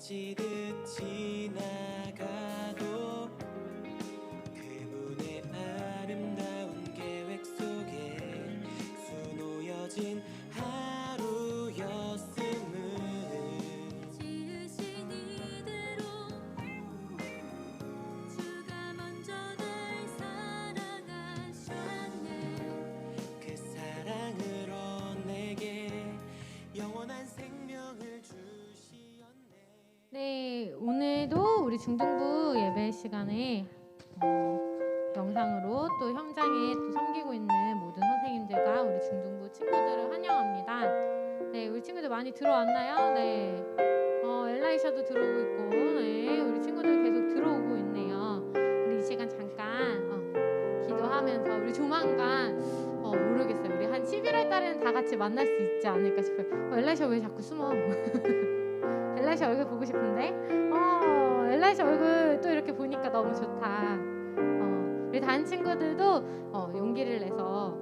스치듯 지나가도 그분의 아름다운 계획 속에 수놓여진 하루였음을 지으신 이대로 주가 먼저 날 사랑하셨네. 그 사랑으로 내게 영원한 생명을 주시었네. 네, 오늘도 우리 중등부 예배 시간에 영상으로 또 현장에 또 섬기고 있는 모든 선생님들과 우리 중등부 친구들을 환영합니다. 네, 우리 친구들 많이 들어왔나요? 네, 엘라이샤도 들어오고 있고, 네, 우리 친구들 계속 들어오고 있네요. 우리 이 시간 잠깐 기도하면서 우리 조만간 모르겠어요. 우리 한 11월 달에는 다 같이 만날 수 있지 않을까 싶어요. 엘라이샤 왜 자꾸 숨어? 엘라이샤 얼굴 보고 싶은데 엘라이샤 얼굴 또 이렇게 보니까 너무 좋다. 우리 다른 친구들도 용기를 내서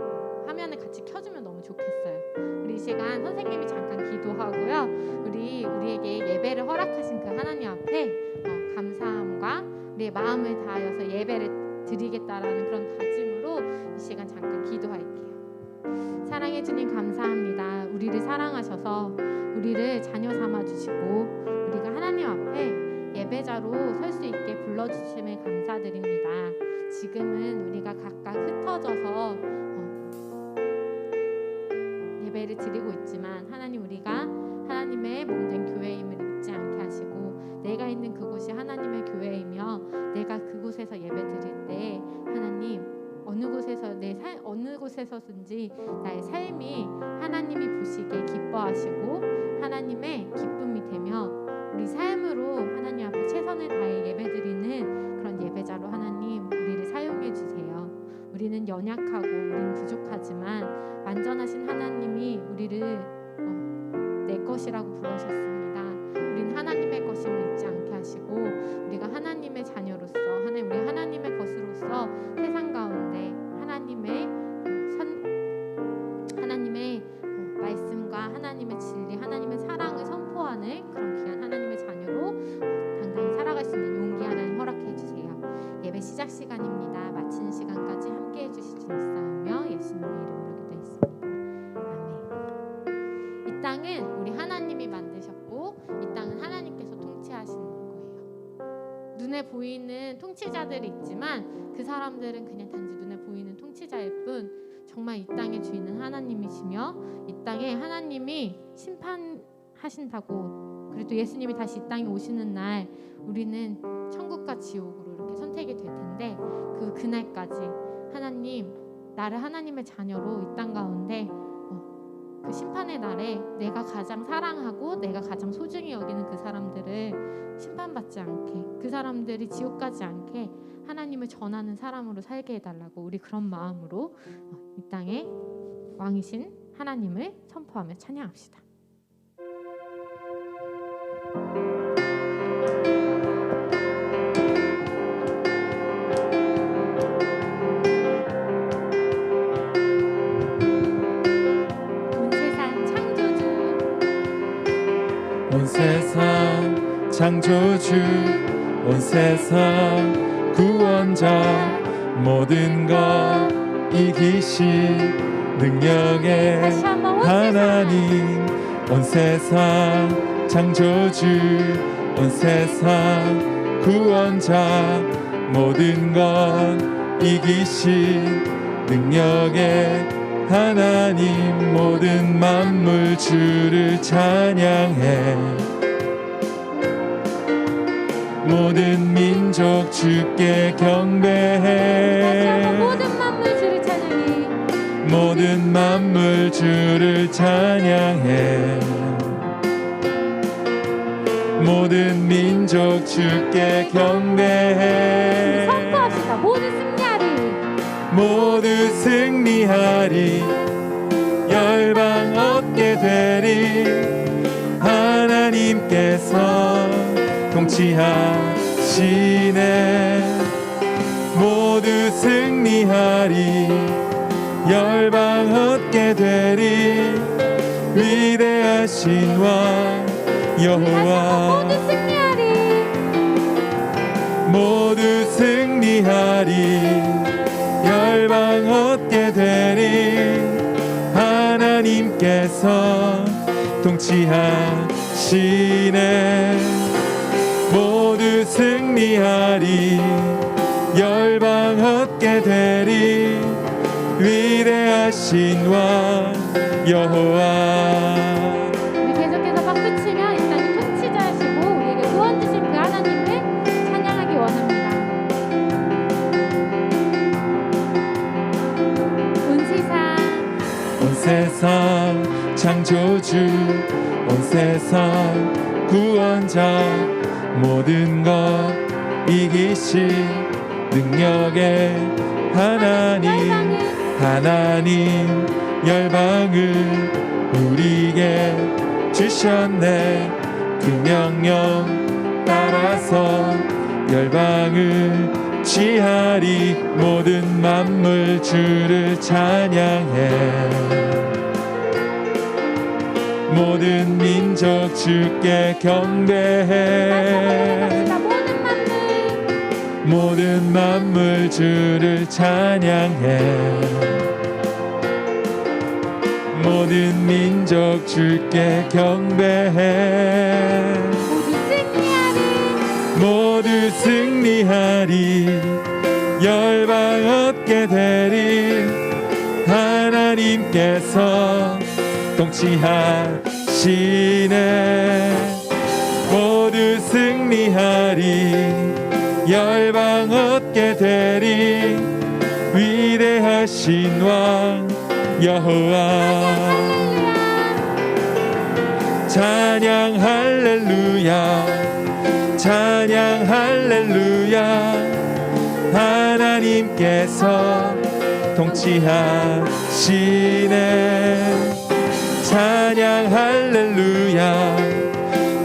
화면을 같이 켜주면 너무 좋겠어요. 우리 이 시간 선생님이 잠깐 기도하고요. 우리에게 예배를 허락하신 그 하나님 앞에 감사함과 우리의 마음을 다하여서 예배를 드리겠다라는 그런 다짐으로 이 시간 잠깐 기도할게요. 사랑해 주님 감사합니다. 우리를 사랑하셔서 우리를 자녀 삼아주시고 우리가 하나님 앞에 예배자로 설 수 있게 불러주심을 감사드립니다. 지금은 우리가 각각 흩어져서 예배를 드리고 있지만 하나님 우리가 하나님의 몸된 교회임을 잊지 않게 하시고 내가 있는 그곳이 하나님의 교회이며 내가 그곳에서 예배 드릴 때 하나님 어느 곳에서든지 나의 삶이 하나님이 보시기에 기뻐하시고 하나님의 기쁨이 되며 우리 삶으로 하나님 앞에 최선을 다해 예배드리는 그런 예배자로 하나님 우리를 사용해 주세요. 우리는 연약하고 우리는 부족하지만 완전하신 하나님이 우리를 내 것이라고 부르셨습니다. 우리는 하나님의 것임을 잊지 않게 하시고 우리가 하나님의 자녀로서 우리 하나님의 것으로서 세상 가운데 하나님의 말씀과 하나님의 진리, 하나님의 사랑을 선포하는 그런 귀한 하나님의 자녀로 당당히 살아갈 수 있는 용기 하나님 허락해 주세요. 예배 시작 시간입니다. 마치는 시간까지 함께해 주실 줄 믿사오며 예수님의 이름으로 기도했습니다. 아멘. 이 땅은 우리 하나님이 만드셨고 이 땅은 하나님께서 통치하시는 거예요. 눈에 보이는 통치자들이 있지만 그 사람들은 그냥 단지 눈에 보이는 통치자일 뿐 정말 이 땅의 주인은 하나님이시며 이 땅에 하나님이 심판하신다고 그리고 또 예수님이 다시 이 땅에 오시는 날 우리는 천국과 지옥으로 이렇게 선택이 될 텐데 그날까지 하나님 나를 하나님의 자녀로 이 땅 가운데 그 심판의 날에 내가 가장 사랑하고 내가 가장 소중히 여기는 그 사람들을 심판받지 않게 그 사람들이 지옥 가지 않게 하나님을 전하는 사람으로 살게 해달라고 우리 그런 마음으로 이 땅에 왕이신 하나님을 선포하며 찬양합시다. 온 세상 창조주 온 세상 구원자 모든 것 이기신 능력의 하나님 온 세상 창조주 온 세상 구원자 모든 것 이기신 능력의 하나님 모든 만물 주를 찬양해 모든 민족 주께 경배해 모든 만물 주를 찬양해 모든 만물 주를 찬양해 모든 민족 주께 경배해 선포합시다. 모두 승리하리 열방 얻게 되리 하나님께서 통치하시네 모두 승리하리 열방 얻게 되리 위대하신 왕 여호와 모두 승리하리 승리하리 열방 얻게 되리 하나님께서 통치하시네 모두 승리하리 열방 얻게 되리 위대하신 왕 여호와 우리 계속해서 박수 치며 이 땅을 통치자시고 우리에게 구원 주신 그 하나님을 찬양하기 원합니다. 온 세상 창조주 온 세상 구원자 모든 것 이기신 능력의 하나님 열방을 우리에게 주셨네 그 명령 따라서 열방을 취하리 모든 만물 주를 찬양해 모든 민족 주께 경배해 모든 만물 주를 찬양해 모든 민족 주께 경배해 모두 승리하리 열방 얻게 되리 하나님께서 통치하시네 모두 승리하리 열방 얻게 되리 위대하신 왕 여호와 찬양 할렐루야 찬양 할렐루야 하나님께서 통치하시네 찬양 할렐루야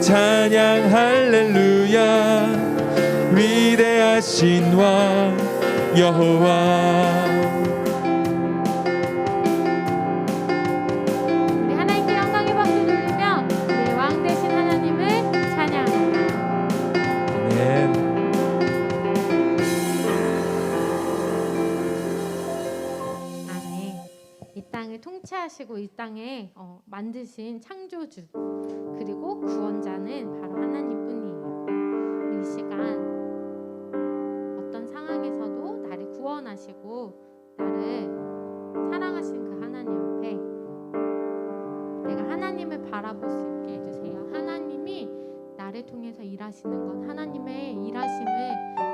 찬양 할렐루야 위대하신 왕 여호와 우리 하나님께 영광의 박수 돌리며 우리 왕 되신 하나님을 찬양합니다. 아멘. 아멘. 이 땅을 통치하시고 이 땅에 만드신 창조주 그리고 구원자는 바로 하나님뿐이에요. 이 시간 어떤 상황에서도 나를 구원하시고 나를 사랑하신 그 하나님 앞에 내가 하나님을 바라볼 수 있게 해주세요. 하나님이 나를 통해서 일하시는 것 하나님의 일하심을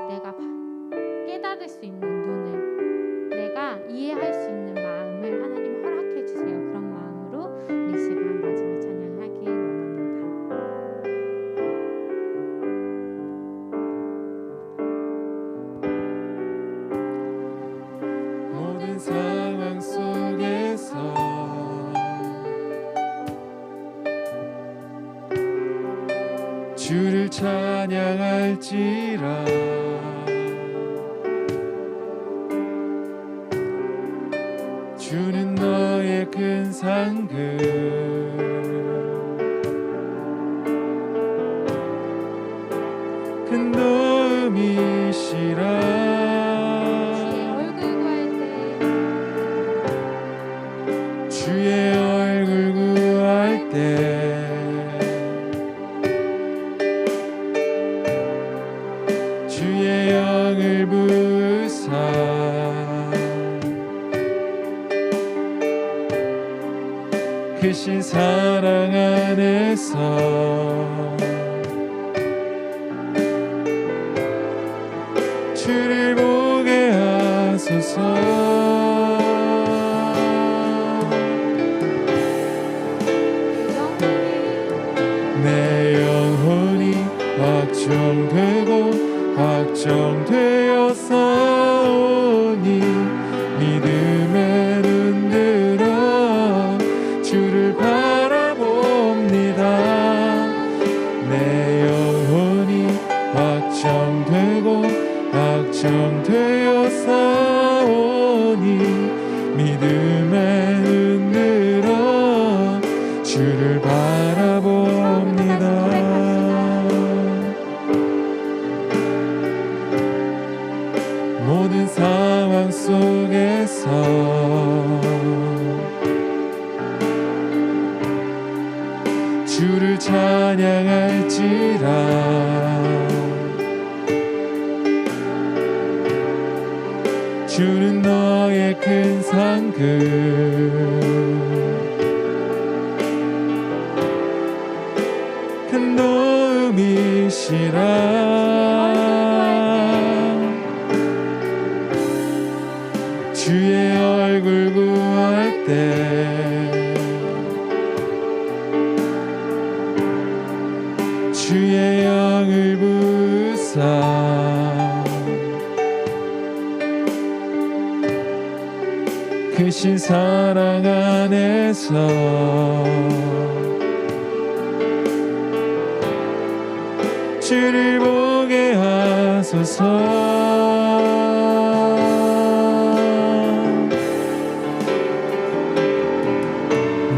내가 깨달을 수 있는 눈을 내가 이해할 수 있는 마음을 하나님 허락해 주세요. 그런 마음으로 이 시간 마지막 찬양하기 원합니다. 모든 상황 속에서 주를 찬양할지라 주는 너의 큰 상급 큰 도움이시라 주의 얼굴 구할 때 주의 영을 부으사 크신 사랑 안에서 주를 보게 하소서 내 영혼이 확정되고 확정되어 싸우니 믿음에 눈들어 주를 바라봅니다 내 영혼이 확정되고 확정되어 싸우니 믿음에 눈들어 주를 바라봅니다 주는 너의 큰 상급 큰 도움이시라 주의 얼굴 구할 때 주의 영을 부으사 크신 사랑 안에서 주를 보게 하소서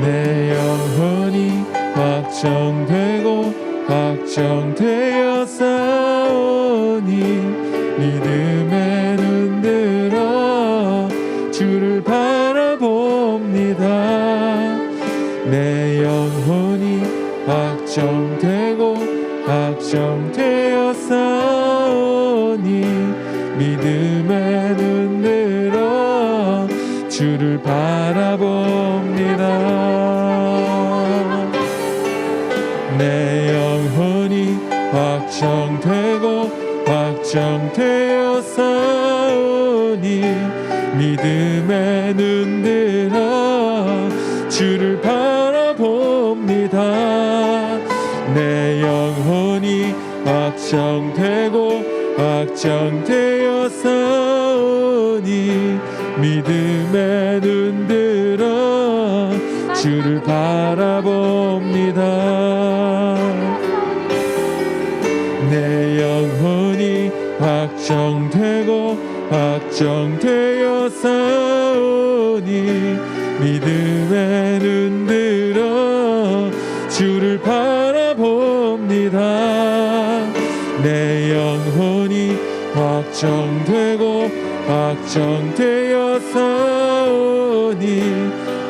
내 영혼이 확정되고 확정되어 싸우니 믿음에 눈들어 주를 바라봅니다 내 영혼이 확정되고 확정되어 싸우니 믿음에 눈들어 주를 바라봅니다 내 영혼이 확정되고 확정되어 싸우니 믿음에 눈들어 주를 바라봅니다 내 영혼이 확정되고 확정되어 싸우니 믿음에 눈들어 주를 바라봅니다 내 영혼이 확정되고 확정되어 싸우니 믿음에 눈들어 주를 바라봅니다 내 영혼이 확정되고 확정되어 싸우니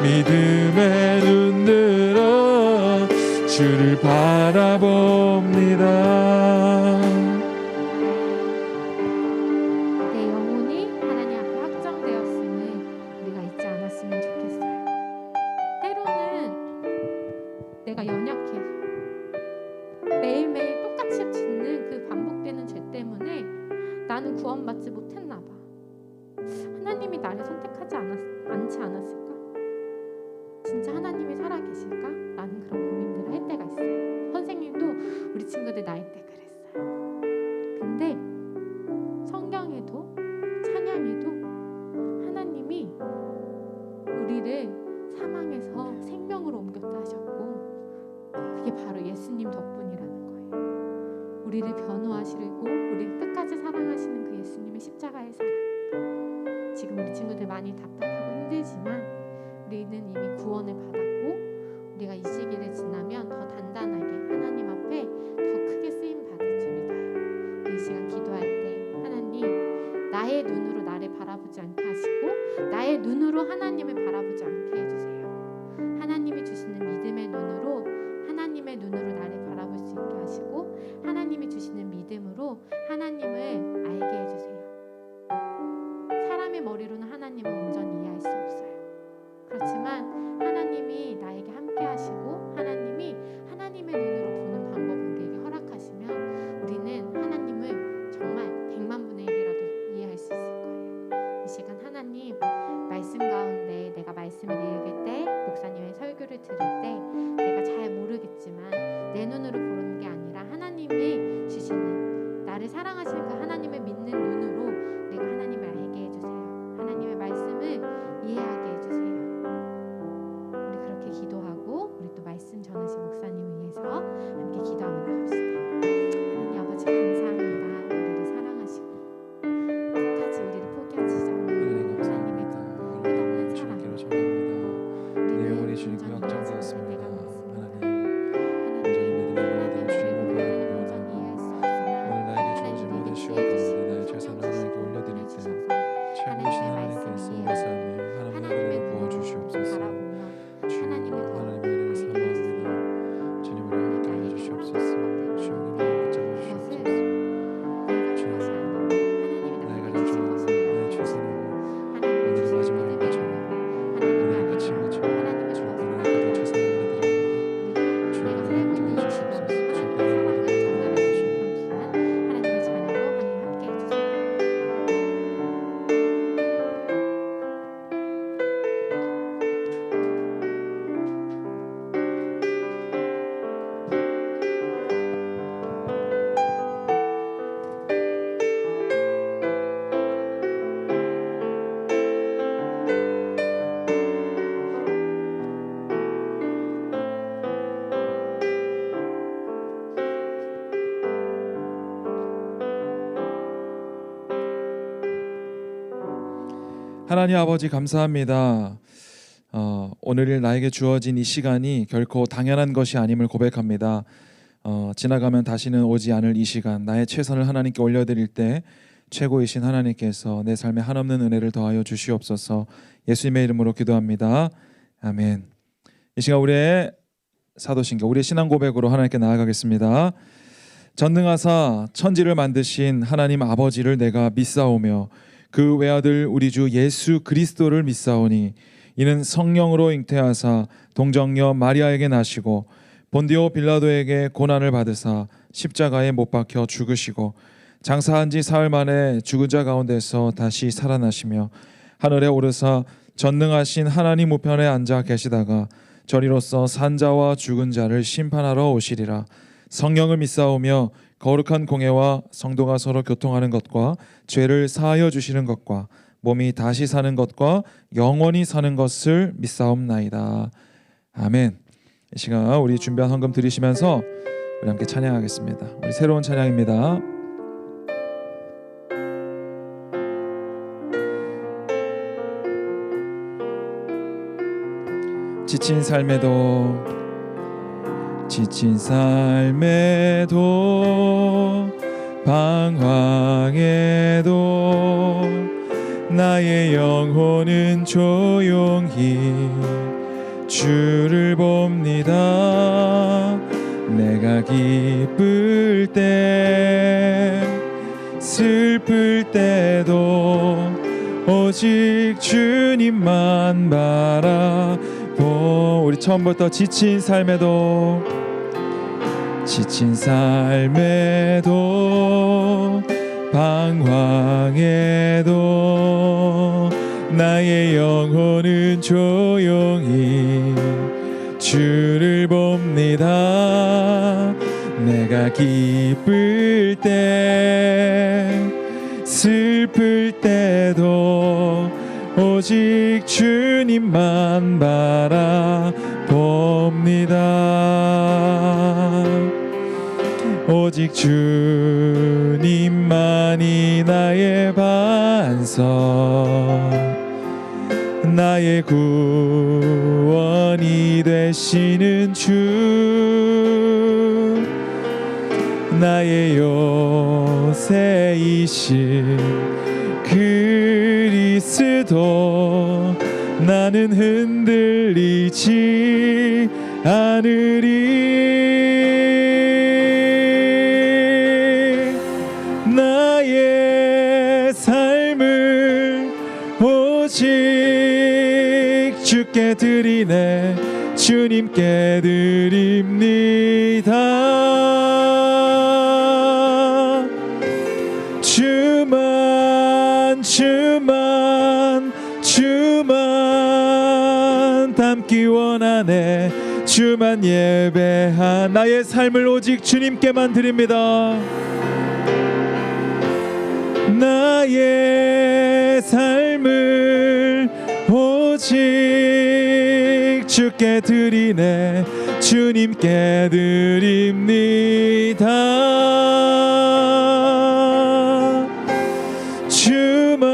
믿음에 눈들어 주를 바라봅니다 내 영혼이 하나님 앞에 확정되었음을 우리가 잊지 않았으면 좋겠어요. 때로는 내가 연약해서 매일매일 똑같이 짓는 그 반복되는 죄 때문에 나는 구원받지 못했나 봐. 하나님이 나를 선택하지 않지 않았을까? 진짜 하나님이 살아계실까? 라는 그런 고민들을 할 때가 있어요. 선생님도 우리 친구들 나이 때 그랬어요. 근데 성경에도 찬양에도 하나님이 우리를 사망에서 생명으로 옮겼다 하셨고 그게 바로 예수님 덕분이라는 거예요. 우리를 변호하시고 우리를 끝까지 사랑하시는 그 예수님의 십자가의 사랑. 지금 우리 친구들 많이 답답하고 힘들지만 우리는 이미 구원을 받았고 우리가 이 시기를 지나면 더 단단하게 하나님 앞에 더 크게 쓰임 받을 줄 믿어요. 이 시간 기도할 때 하나님 나의 눈으로 나를 바라보지 않게 하시고 나의 눈으로 하나님을 바라보지 않게 해주세요. 하나님이 주시는 믿음의 눈으로 하나님의 눈으로 나를 바라볼 수 있게 하시고 하나님이 주시는 믿음으로 하나님을 알게 해주세요. 사람의 머리로는 하나님을 온전히 이해할 수 없어요. 그렇지만 하나님이 나에게 함께 하시고 하나님이 하나님의 눈으로 보는 방법을 우리에게 허락하시면 우리는 하나님을 정말 100만 분의 1이라도 이해할 수 있을 거예요. 이 시간 하나님 말씀 가운데 내가 말씀을 읽을 때 목사님의 설교를 들을 때 내가 잘 모르겠지만 내 눈으로 보는 게 아니라 하나님이 주시는 나를 사랑하시는 그 하나님을 믿는 눈으로 내가 하나님을 알게 해주세요. 하나님의 말씀을 이해하게 해주세요. 우리 그렇게 기도하고 우리 또 말씀 전하신 목사님을 위해서 함께 기도하며 나갑시다. 하나님 아버지 감사합니다. 우리를 사랑하시고 끝까지 우리를 포기하시지 않는 하나님의 그 끝없는 사랑 내 영혼이 주님께 확정되었습니다 하나님 오늘 나에게 주어진 모든 시간 가운데 나의 최선을 하나님 아버지 감사합니다. 오늘 나에게 주어진 이 시간이 결코 당연한 것이 아님을 고백합니다. 지나가면 다시는 오지 않을 이 시간, 나의 최선을 하나님께 올려드릴 때 최고이신 하나님께서 내 삶에 한없는 은혜를 더하여 주시옵소서. 예수님의 이름으로 기도합니다. 아멘. 이 시간 우리의 사도신경, 우리의 신앙 고백으로 하나님께 나아가겠습니다. 전능하사 천지를 만드신 하나님 아버지를 내가 믿사오며 그 외아들 우리 주 예수 그리스도를 믿사오니 이는 성령으로 잉태하사 동정녀 마리아에게 나시고 본디오 빌라도에게 고난을 받으사 십자가에 못 박혀 죽으시고 장사한 지 사흘 만에 죽은 자 가운데서 다시 살아나시며 하늘에 오르사 전능하신 하나님 우편에 앉아 계시다가 저리로서 산자와 죽은 자를 심판하러 오시리라. 성령을 믿사오며 거룩한 공예와 성도가 서로 교통하는 것과 죄를 사하여 주시는 것과 몸이 다시 사는 것과 영원히 사는 것을 믿사옵나이다. 아멘. 이 시간 우리 준비한 헌금 드리시면서 우리 함께 찬양하겠습니다. 우리 새로운 찬양입니다. 지친 삶에도 방황에도 나의 영혼은 조용히 주를 봅니다. 내가 기쁠 때 슬플 때도 오직 주님만 바라보. 우리 처음부터 지친 삶에도 방황에도 나의 영혼은 조용히 주를 봅니다. 내가 기쁠 때 슬플 때도 오직 주님만 바라봅니다. 오직 주님만이 나의 반석, 나의 구원이 되시는 주, 나의 요새이신 그리스도. 나는 흔들리지 않으리. 나의 삶을 오직 주께 드리네. 주님께 드립니다. 주만 닮기 원하네. 주만 예배한 나의 삶을 오직 주님께만 드립니다. 나의 삶을 오직 주께 드리네. 주님께 드립니다. 주만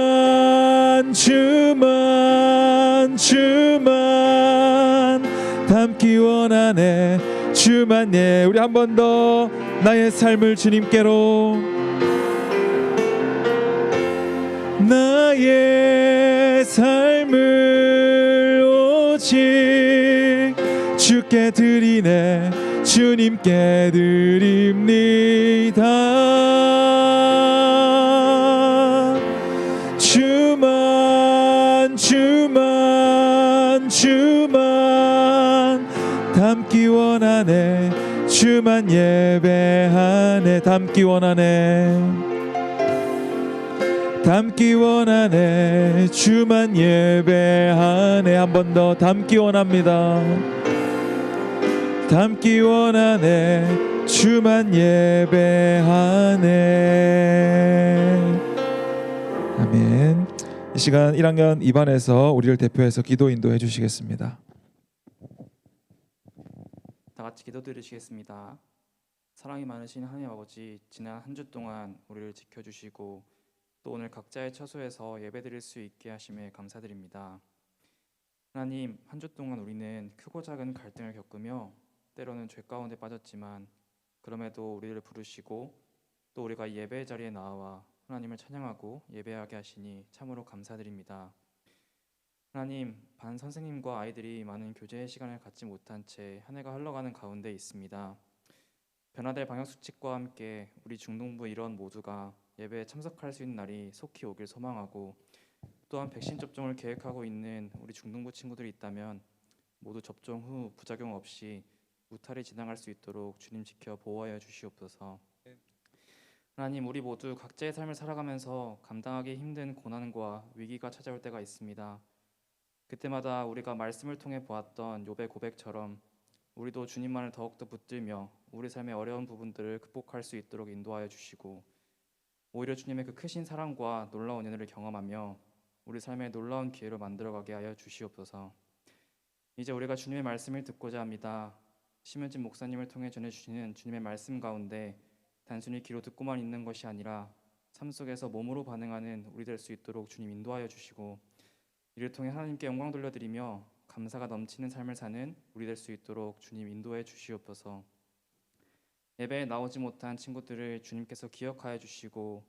닮기 원하네. 주만 우리 한 번 더 나의 삶을 주님께로. 나의 삶을 오직 주께 드리네. 주님께 드립니다. 주만 닮기 원하네. 주만 예배하네. 닮기 원하네. 주만 예배하네. 한 번 더 닮기 원합니다. 닮기 원하네. 주만 예배하네. 아멘. 이 시간 1학년 2반에서 우리를 대표해서 기도 인도해 주시겠습니다. 다 같이 기도드리시겠습니다. 사랑이 많으신 하나님 아버지, 지난 한 주 동안 우리를 지켜주시고 또 오늘 각자의 처소에서 예배드릴 수 있게 하심에 감사드립니다. 하나님, 한 주 동안 우리는 크고 작은 갈등을 겪으며 때로는 죄 가운데 빠졌지만 그럼에도 우리를 부르시고 또 우리가 예배의 자리에 나와 하나님을 찬양하고 예배하게 하시니 참으로 감사드립니다. 하나님, 반 선생님과 아이들이 많은 교제의 시간을 갖지 못한 채 한 해가 흘러가는 가운데 있습니다. 변화될 방역수칙과 함께 우리 중동부 일원 모두가 예배에 참석할 수 있는 날이 속히 오길 소망하고, 또한 백신 접종을 계획하고 있는 우리 중동부 친구들이 있다면 모두 접종 후 부작용 없이 무탈히 지나갈 수 있도록 주님 지켜 보호하여 주시옵소서. 하나님, 우리 모두 각자의 삶을 살아가면서 감당하기 힘든 고난과 위기가 찾아올 때가 있습니다. 그때마다 우리가 말씀을 통해 보았던 욥의 고백처럼 우리도 주님만을 더욱더 붙들며 우리 삶의 어려운 부분들을 극복할 수 있도록 인도하여 주시고, 오히려 주님의 그 크신 사랑과 놀라운 은혜를 경험하며 우리 삶의 놀라운 기회로 만들어가게 하여 주시옵소서. 이제 우리가 주님의 말씀을 듣고자 합니다. 심은진 목사님을 통해 전해주시는 주님의 말씀 가운데 단순히 귀로 듣고만 있는 것이 아니라 삶 속에서 몸으로 반응하는 우리 될 수 있도록 주님 인도하여 주시고, 이를 통해 하나님께 영광 돌려드리며 감사가 넘치는 삶을 사는 우리 될 수 있도록 주님 인도해 주시옵소서. 예배에 나오지 못한 친구들을 주님께서 기억하여 주시고,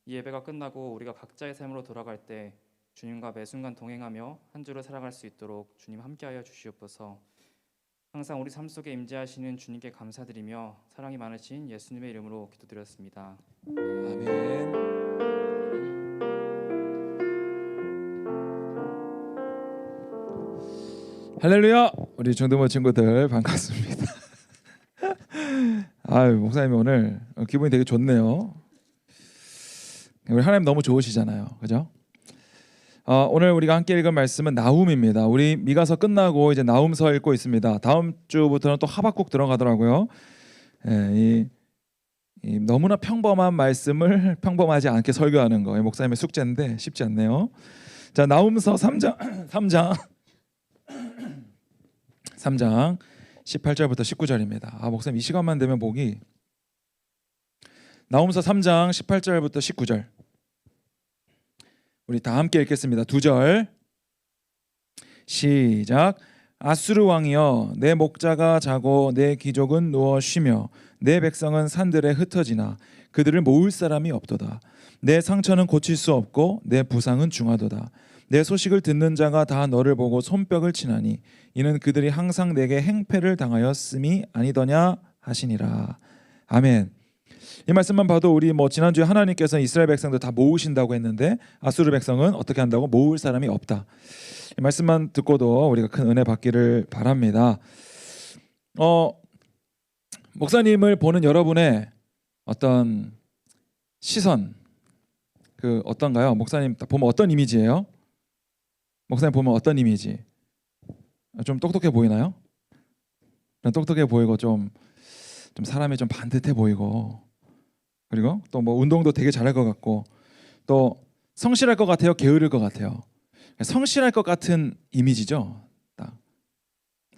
이 예배가 끝나고 우리가 각자의 삶으로 돌아갈 때 주님과 매 순간 동행하며 한 주를 살아갈 수 있도록 주님 함께하여 주시옵소서. 항상 우리 삶 속에 임재하시는 주님께 감사드리며 사랑이 많으신 예수님의 이름으로 기도드렸습니다. 아멘. 할렐루야! 우리 중동부 친구들 반갑습니다. 아유, 목사님이 오늘 기분이 되게 좋네요. 우리 하나님 너무 좋으시잖아요, 그죠? 오늘 우리가 함께 읽은 말씀은 나훔입니다. 우리 미가서 끝나고 이제 나훔서 읽고 있습니다. 다음 주부터는 또 하박국 들어가더라고요. 이 너무나 평범한 말씀을 평범하지 않게 설교하는 거 목사님의 숙제인데 쉽지 않네요. 자, 나훔서 3장 18절부터 19절입니다. 목사님 이 시간만 되면 보기. 나훔서 3장 18절부터 19절. 우리 다 함께 읽겠습니다. 2절 시작. 아수르 왕이여, 내 목자가 자고 내 귀족은 누워 쉬며 내 백성은 산들에 흩어지나 그들을 모을 사람이 없도다. 내 상처는 고칠 수 없고 내 부상은 중하도다. 내 소식을 듣는 자가 다 너를 보고 손뼉을 치나니 이는 그들이 항상 내게 행패를 당하였음이 아니더냐 하시니라. 아멘. 이 말씀만 봐도 우리 지난주에 하나님께서 이스라엘 백성들 다 모으신다고 했는데 아수르 백성은 어떻게 한다고? 모을 사람이 없다. 이 말씀만 듣고도 우리가 큰 은혜 받기를 바랍니다. 목사님을 보는 여러분의 어떤 시선 어떤가요? 목사님 보면 어떤 이미지예요? 목사님 보면 어떤 이미지? 좀 똑똑해 보이나요? 똑똑해 보이고 좀 사람이 좀 반듯해 보이고, 그리고 또 운동도 되게 잘할 것 같고, 또 성실할 것 같아요? 게으를 것 같아요? 성실할 것 같은 이미지죠. 딱.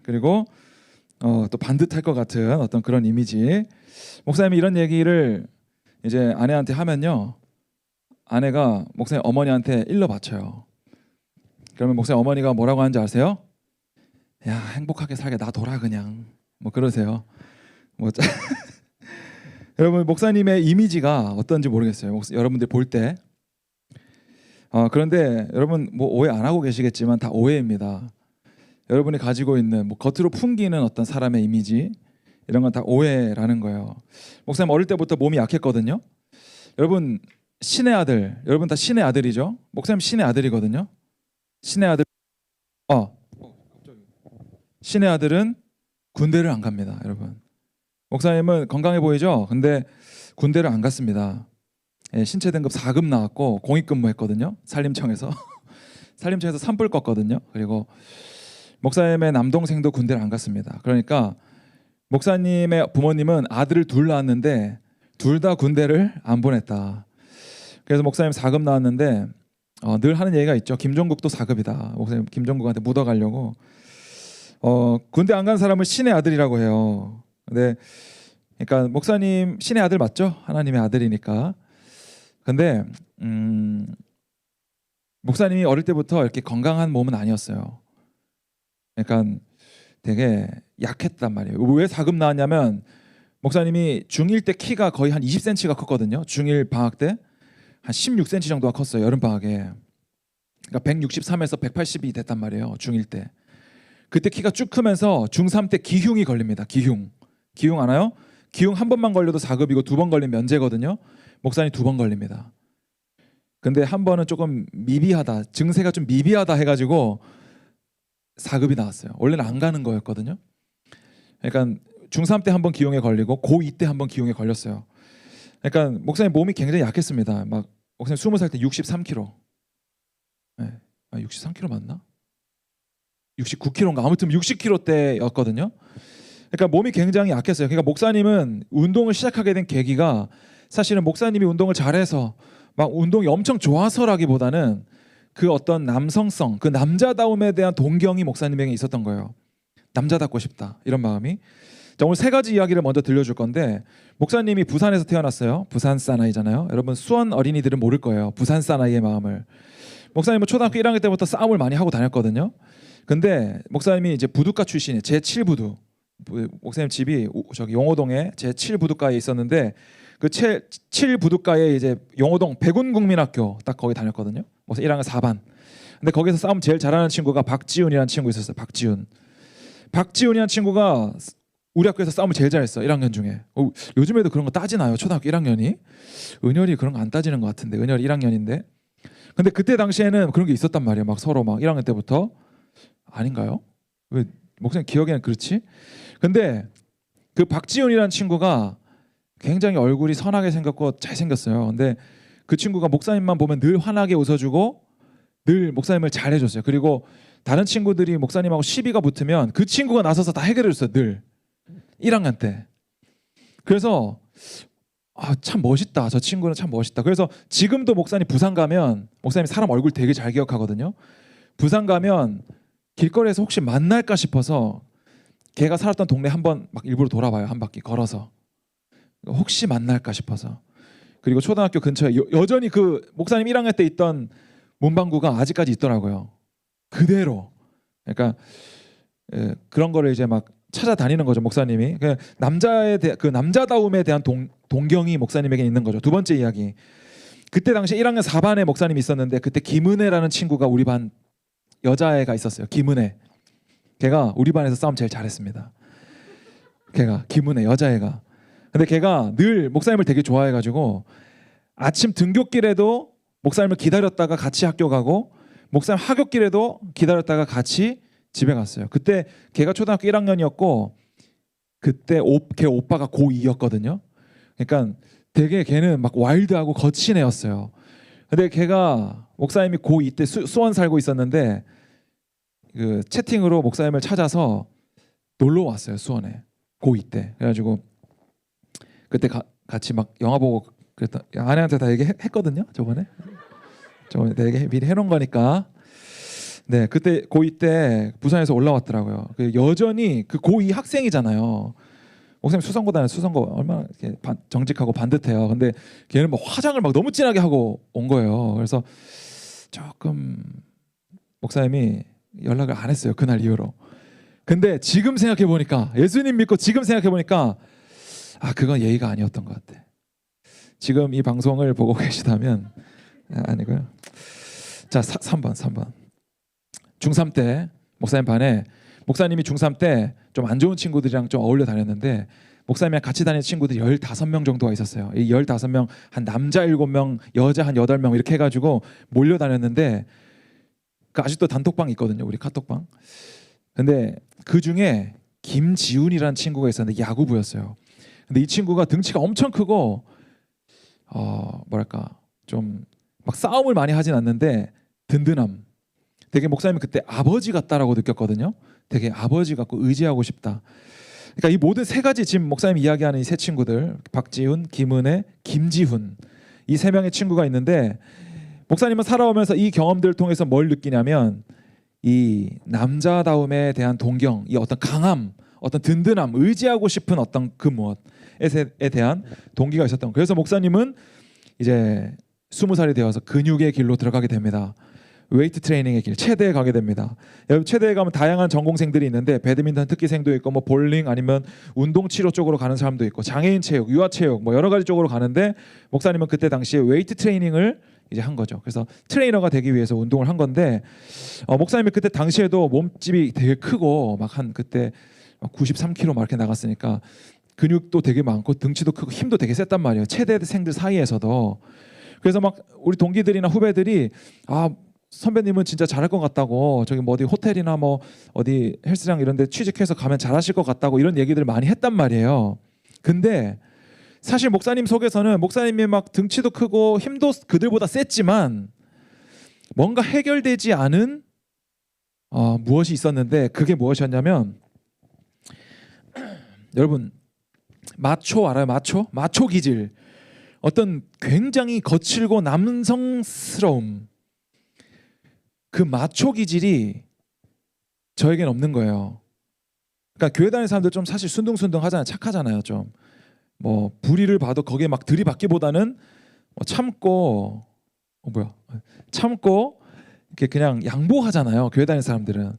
그리고 또 반듯할 것 같은 어떤 그런 이미지. 목사님이 이런 얘기를 이제 아내한테 하면요, 아내가 목사님 어머니한테 일러 바쳐요. 그러면 목사님 어머니가 뭐라고 하는지 아세요? 야, 행복하게 살게 놔둬라 그냥. 그러세요. 여러분, 목사님의 이미지가 어떤지 모르겠어요. 여러분들 볼 때. 그런데 여러분 오해 안 하고 계시겠지만 다 오해입니다. 여러분이 가지고 있는 겉으로 풍기는 어떤 사람의 이미지, 이런 건 다 오해라는 거예요. 목사님 어릴 때부터 몸이 약했거든요. 여러분 신의 아들, 여러분 다 신의 아들이죠. 목사님 신의 아들이거든요. 신의 아들. 신의 아들은 군대를 안 갑니다, 여러분. 목사님은 건강해 보이죠? 근데 군대를 안 갔습니다. 신체 등급 4급 나왔고 공익근무했거든요. 산림청에서. 산림청에서 산불 껐거든요. 그리고 목사님의 남동생도 군대를 안 갔습니다. 그러니까 목사님의 부모님은 아들을 둘 낳았는데 둘 다 군대를 안 보냈다. 그래서 목사님 4급 나왔는데 늘 하는 얘기가 있죠. 김종국도 4급이다. 목사님 김종국한테 묻어가려고 군대 안 간 사람을 신의 아들이라고 해요. 근데 그러니까 목사님 신의 아들 맞죠? 하나님의 아들이니까. 근데 목사님이 어릴 때부터 이렇게 건강한 몸은 아니었어요. 그러니까 되게 약했단 말이에요. 왜 사급 나왔냐면 목사님이 중1 때 키가 거의 한 20cm가 컸거든요. 중1 방학 때 한 16cm 정도가 컸어요. 여름 방학에. 그러니까 163에서 180이 됐단 말이에요. 중1 때. 그때 키가 쭉 크면서 중3 때 기흉이 걸립니다. 기흉 아나요? 기흉 한 번만 걸려도 4급이고 두 번 걸리면 면제거든요. 목사님 2번 걸립니다. 근데 한 번은 조금 미비하다, 증세가 좀 미비하다 해가지고 4급이 나왔어요. 원래는 안 가는 거였거든요. 그러니까 중3 때 한 번 기흉에 걸리고 고2 때 한 번 기흉에 걸렸어요. 그러니까 목사님 몸이 굉장히 약했습니다. 막 목사님 20살 때 63kg. 네. 63kg 맞나? 69kg인가? 아무튼 60kg 때였거든요. 그러니까 몸이 굉장히 약했어요. 그러니까 목사님은 운동을 시작하게 된 계기가 사실은 목사님이 운동을 잘해서 막 운동이 엄청 좋아서라기보다는 그 어떤 남성성, 그 남자다움에 대한 동경이 목사님에게 있었던 거예요. 남자답고 싶다 이런 마음이. 자, 오늘 3가지 이야기를 먼저 들려줄 건데 목사님이 부산에서 태어났어요. 부산 사나이잖아요. 여러분 수원 어린이들은 모를 거예요. 부산 사나이의 마음을. 목사님은 초등학교 1학년 때부터 싸움을 많이 하고 다녔거든요. 근데 목사님이 이제 부둣가 출신이에요. 제7부두. 목사님 집이 저기 용호동에 제7부둣가에 있었는데 그 7부둣가에 이제 용호동 백운국민학교 딱 거기 다녔거든요. 그래서 1학년 4반. 근데 거기서 싸움 제일 잘하는 친구가 박지훈이라는 친구 있었어요. 박지훈이라는 친구가 우리 학교에서 싸움을 제일 잘했어. 1학년 중에. 요즘에도 그런 거 따지나요? 초등학교 1학년이? 은열이 그런 거 안 따지는 것 같은데. 은열이 1학년인데. 근데 그때 당시에는 그런 게 있었단 말이에요. 막 서로 막 1학년 때부터. 아닌가요? 왜 목사님 기억에는 그렇지? 근데 그 박지훈이라는 친구가 굉장히 얼굴이 선하게 생겼고 잘생겼어요. 근데 그 친구가 목사님만 보면 늘 환하게 웃어주고 늘 목사님을 잘해줬어요. 그리고 다른 친구들이 목사님하고 시비가 붙으면 그 친구가 나서서 다 해결해줬어요. 늘 1학년 때. 그래서 참 멋있다. 저 친구는 참 멋있다. 그래서 지금도 목사님 부산 가면 목사님 사람 얼굴 되게 잘 기억하거든요. 부산 가면 길거리에서 혹시 만날까 싶어서 걔가 살았던 동네 한번 막 일부러 돌아봐요. 한 바퀴 걸어서. 혹시 만날까 싶어서. 그리고 초등학교 근처에 여전히 그 목사님 1학년 때 있던 문방구가 아직까지 있더라고요. 그대로. 그러니까 그런 거를 이제 막 찾아다니는 거죠. 목사님이. 그 남자다움에 대한 동경이 목사님에게 있는 거죠. 두 번째 이야기. 그때 당시 1학년 4반에 목사님이 있었는데 그때 김은혜라는 친구가 우리 반 여자애가 있었어요. 김은혜. 걔가 우리 반에서 싸움 제일 잘했습니다. 걔가 김은혜 여자애가. 근데 걔가 늘 목사님을 되게 좋아해가지고 아침 등굣길에도 목사님을 기다렸다가 같이 학교 가고 목사님 하굣길에도 기다렸다가 같이 집에 갔어요. 그때 걔가 초등학교 1학년이었고 그때 걔 오빠가 고2였거든요. 그러니까 되게 걔는 막 와일드하고 거친 애였어요. 근데 걔가 목사님이 고2 때 수원 살고 있었는데 그 채팅으로 목사님을 찾아서 놀러 왔어요. 수원에 고2 때. 그래가지고 그때 같이 막 영화 보고 그랬다. 아내한테 다 얘기했거든요. 저번에 다 얘기 미리 해놓은 거니까. 네, 그때 고2 때 부산에서 올라왔더라고요. 여전히 그 고2 학생이잖아요. 목사님 수성고 얼마나 이렇게 정직하고 반듯해요. 근데 걔는 막 화장을 막 너무 진하게 하고 온 거예요. 그래서 조금 목사님이 연락을 안 했어요. 그날 이후로. 근데 지금 생각해 보니까 예수님 믿고 지금 생각해 보니까 그건 예의가 아니었던 것 같아. 지금 이 방송을 보고 계시다면 아니고요. 자, 3번. 중3 때 목사님 반에 목사님이 중3 때 좀 안 좋은 친구들이랑 좀 어울려 다녔는데 목사님이랑 같이 다니는 친구들이 15명 정도가 있었어요. 이 15명 한 남자 7명, 여자 한 8명 이렇게 해가지고 몰려 다녔는데 그 아직도 단톡방 있거든요. 우리 카톡방. 근데 그 중에 김지훈이라는 친구가 있었는데 야구부였어요. 근데 이 친구가 등치가 엄청 크고 뭐랄까 좀 막 싸움을 많이 하진 않는데 든든함. 되게 목사님이 그때 아버지 같다라고 느꼈거든요. 되게 아버지 같고 의지하고 싶다. 그러니까 이 모든 3가지 지금 목사님이 이야기하는 이 3 친구들 박지훈, 김은혜, 김지훈 이 3명의 친구가 있는데 목사님은 살아오면서 이 경험들을 통해서 뭘 느끼냐면 이 남자다움에 대한 동경, 이 어떤 강함, 어떤 든든함, 의지하고 싶은 어떤 그 무엇에 대한 동기가 있었던 거예요. 그래서 목사님은 이제 20살이 되어서 근육의 길로 들어가게 됩니다. 웨이트 트레이닝의 길, 체대에 가게 됩니다. 여러분 체대에 가면 다양한 전공생들이 있는데 배드민턴 특기생도 있고 뭐 볼링 아니면 운동 치료 쪽으로 가는 사람도 있고 장애인 체육, 유아 체육 뭐 여러 가지 쪽으로 가는데 목사님은 그때 당시에 웨이트 트레이닝을 이제 한 거죠. 그래서 트레이너가 되기 위해서 운동을 한 건데 목사님이 그때 당시에도 몸집이 되게 크고 막 한 그때 막 93kg 막 이렇게 나갔으니까 근육도 되게 많고 등치도 크고 힘도 되게 셌단 말이에요. 체대생들 사이에서도. 그래서 막 우리 동기들이나 후배들이 선배님은 진짜 잘할 것 같다고 저기 뭐 어디 호텔이나 뭐 어디 헬스장 이런 데 취직해서 가면 잘하실 것 같다고 이런 얘기들을 많이 했단 말이에요. 근데 사실 목사님 속에서는 목사님이 막 등치도 크고 힘도 그들보다 셌지만 뭔가 해결되지 않은 무엇이 있었는데 그게 무엇이었냐면 여러분 마초 알아요? 마초 기질, 어떤 굉장히 거칠고 남성스러움, 그 마초 기질이 저에겐 없는 거예요. 그러니까 교회 다니는 사람들 좀 사실 순둥순둥 하잖아요. 착하잖아요. 좀 뭐 불의를 봐도 거기에 막 들이받기보다는 참고 이렇게 그냥 양보하잖아요. 교회 다니는 사람들은.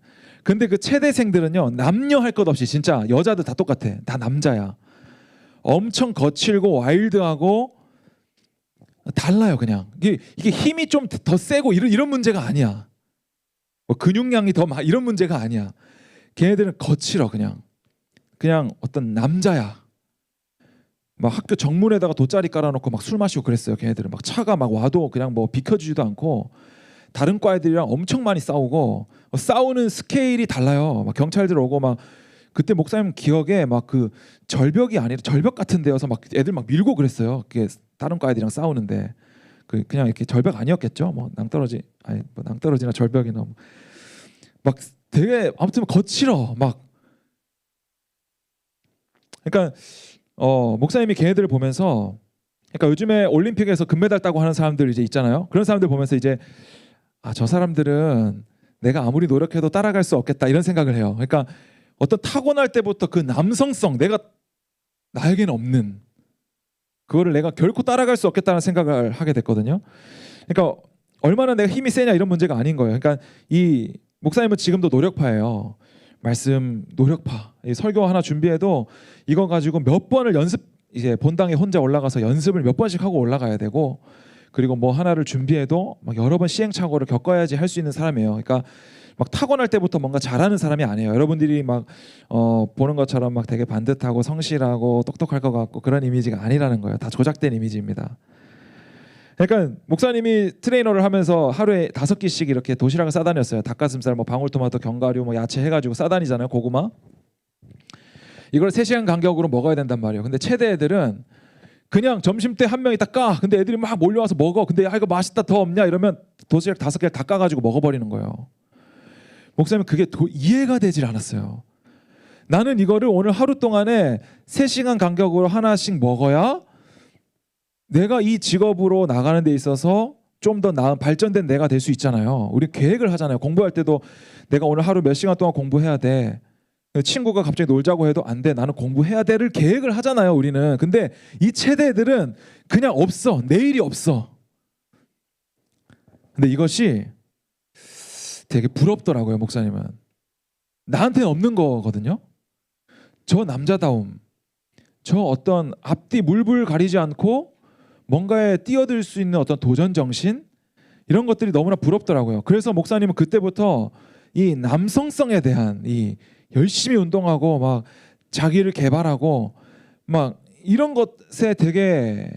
근데 그 체대생들은요, 남녀 할 것 없이 진짜 여자들 다 똑같아. 다 남자야. 엄청 거칠고 와일드하고 달라요. 그냥 이게 힘이 좀 더 세고 이런 문제가 아니야. 뭐 근육량이 더 이런 문제가 아니야. 걔네들은 거칠어. 그냥 어떤 남자야. 막 학교 정문에다가 돗자리 깔아놓고 막 술 마시고 그랬어요. 걔네들은 막 차가 막 와도 그냥 뭐 비켜주지도 않고 다른 과 애들이랑 엄청 많이 싸우고 싸우는 스케일이 달라요. 막 경찰들 오고 막 그때 목사님 기억에 막 그 절벽이 아니라 절벽 같은 데여서 막 애들 막 밀고 그랬어요. 그게 다른 과 애들이랑 싸우는데 그냥 이렇게 절벽 아니었겠죠. 뭐 낭떠러지나 절벽이나 막 되게 아무튼 거칠어 막. 그러니까 목사님이 걔네들을 보면서, 그러니까 요즘에 올림픽에서 금메달 따고 하는 사람들 이제 있잖아요. 그런 사람들 보면서 이제 저 사람들은 내가 아무리 노력해도 따라갈 수 없겠다 이런 생각을 해요. 그러니까 어떤 타고날 때부터 그 남성성, 나에게는 없는 그거를 내가 결코 따라갈 수 없겠다는 생각을 하게 됐거든요. 그러니까 얼마나 내가 힘이 세냐 이런 문제가 아닌 거예요. 그러니까 이 목사님은 지금도 노력파예요. 말씀 노력파. 이 설교 하나 준비해도 이거 가지고 몇 번을 이제 본당에 혼자 올라가서 연습을 몇 번씩 하고 올라가야 되고, 그리고 뭐 하나를 준비해도 막 여러 번 시행착오를 겪어야지 할 수 있는 사람이에요. 그러니까 막 타고날 때부터 뭔가 잘하는 사람이 아니에요. 여러분들이 막 보는 것처럼 막 되게 반듯하고 성실하고 똑똑할 것 같고 그런 이미지가 아니라는 거예요. 다 조작된 이미지입니다. 그러니까 목사님이 트레이너를 하면서 하루에 5끼씩 이렇게 도시락을 싸다녔어요. 닭가슴살, 뭐 방울토마토, 견과류, 뭐 야채 해가지고 싸다니잖아요. 고구마. 이걸 3시간 간격으로 먹어야 된단 말이에요. 근데 체대 애들은 그냥 점심 때 한 명이 딱 까. 근데 애들이 막 몰려와서 먹어. 근데 이거 맛있다, 더 없냐 이러면 도시락 5개를 다 까가지고 먹어버리는 거예요. 목사님은 그게 이해가 되질 않았어요. 나는 이거를 오늘 하루 동안에 3시간 간격으로 하나씩 먹어야 내가 이 직업으로 나가는 데 있어서 좀 더 나은 발전된 내가 될 수 있잖아요. 우리 계획을 하잖아요. 공부할 때도 내가 오늘 하루 몇 시간 동안 공부해야 돼. 친구가 갑자기 놀자고 해도 안 돼. 나는 공부해야 돼를 계획을 하잖아요. 우리는. 근데 이 체대들은 그냥 없어. 내일이 없어. 근데 이것이 되게 부럽더라고요. 목사님은. 나한테는 없는 거거든요. 저 남자다움, 저 어떤 앞뒤 물불 가리지 않고 뭔가에 뛰어들 수 있는 어떤 도전 정신, 이런 것들이 너무나 부럽더라고요. 그래서 목사님은 그때부터 이 남성성에 대한 이 열심히 운동하고 막 자기를 개발하고 막 이런 것에 되게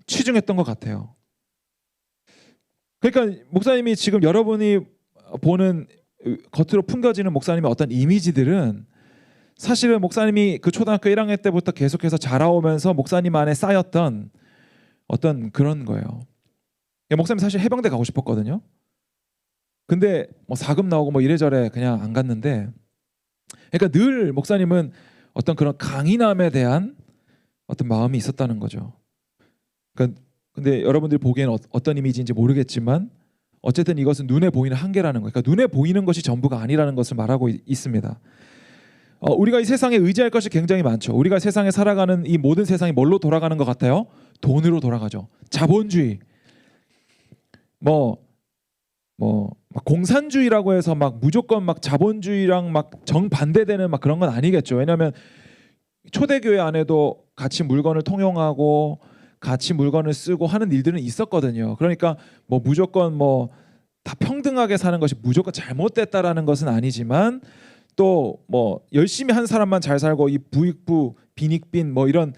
치중했던 것 같아요. 그러니까 목사님이 지금 여러분이 보는 겉으로 풍겨지는 목사님의 어떤 이미지들은 사실은 목사님이 그 초등학교 1학년 때부터 계속해서 자라오면서 목사님 안에 쌓였던 어떤 그런 거예요. 목사님 사실 해병대 가고 싶었거든요. 근데 뭐 사금 나오고 뭐 이래저래 그냥 안 갔는데, 그러니까 늘 목사님은 어떤 그런 강인함에 대한 어떤 마음이 있었다는 거죠. 그러니까 근데 여러분들이 보기에는 어떤 이미지인지 모르겠지만 어쨌든 이것은 눈에 보이는 한계라는 거예요. 그러니까 눈에 보이는 것이 전부가 아니라는 것을 말하고 있습니다. 우리가 이 세상에 의지할 것이 굉장히 많죠. 우리가 세상에 살아가는 이 모든 세상이 뭘로 돌아가는 것 같아요? 돈으로 돌아가죠. 자본주의. 막 공산주의라고 해서 막 무조건 막 자본주의랑 막 정반대되는 막 그런 건 아니겠죠. 왜냐하면 초대교회 안에도 같이 물건을 통용하고 같이 물건을 쓰고 하는 일들은 있었거든요. 그러니까 뭐 무조건 뭐 다 평등하게 사는 것이 무조건 잘못됐다라는 것은 아니지만 또 뭐 열심히 한 사람만 잘 살고 이 부익부 빈익빈 뭐 이런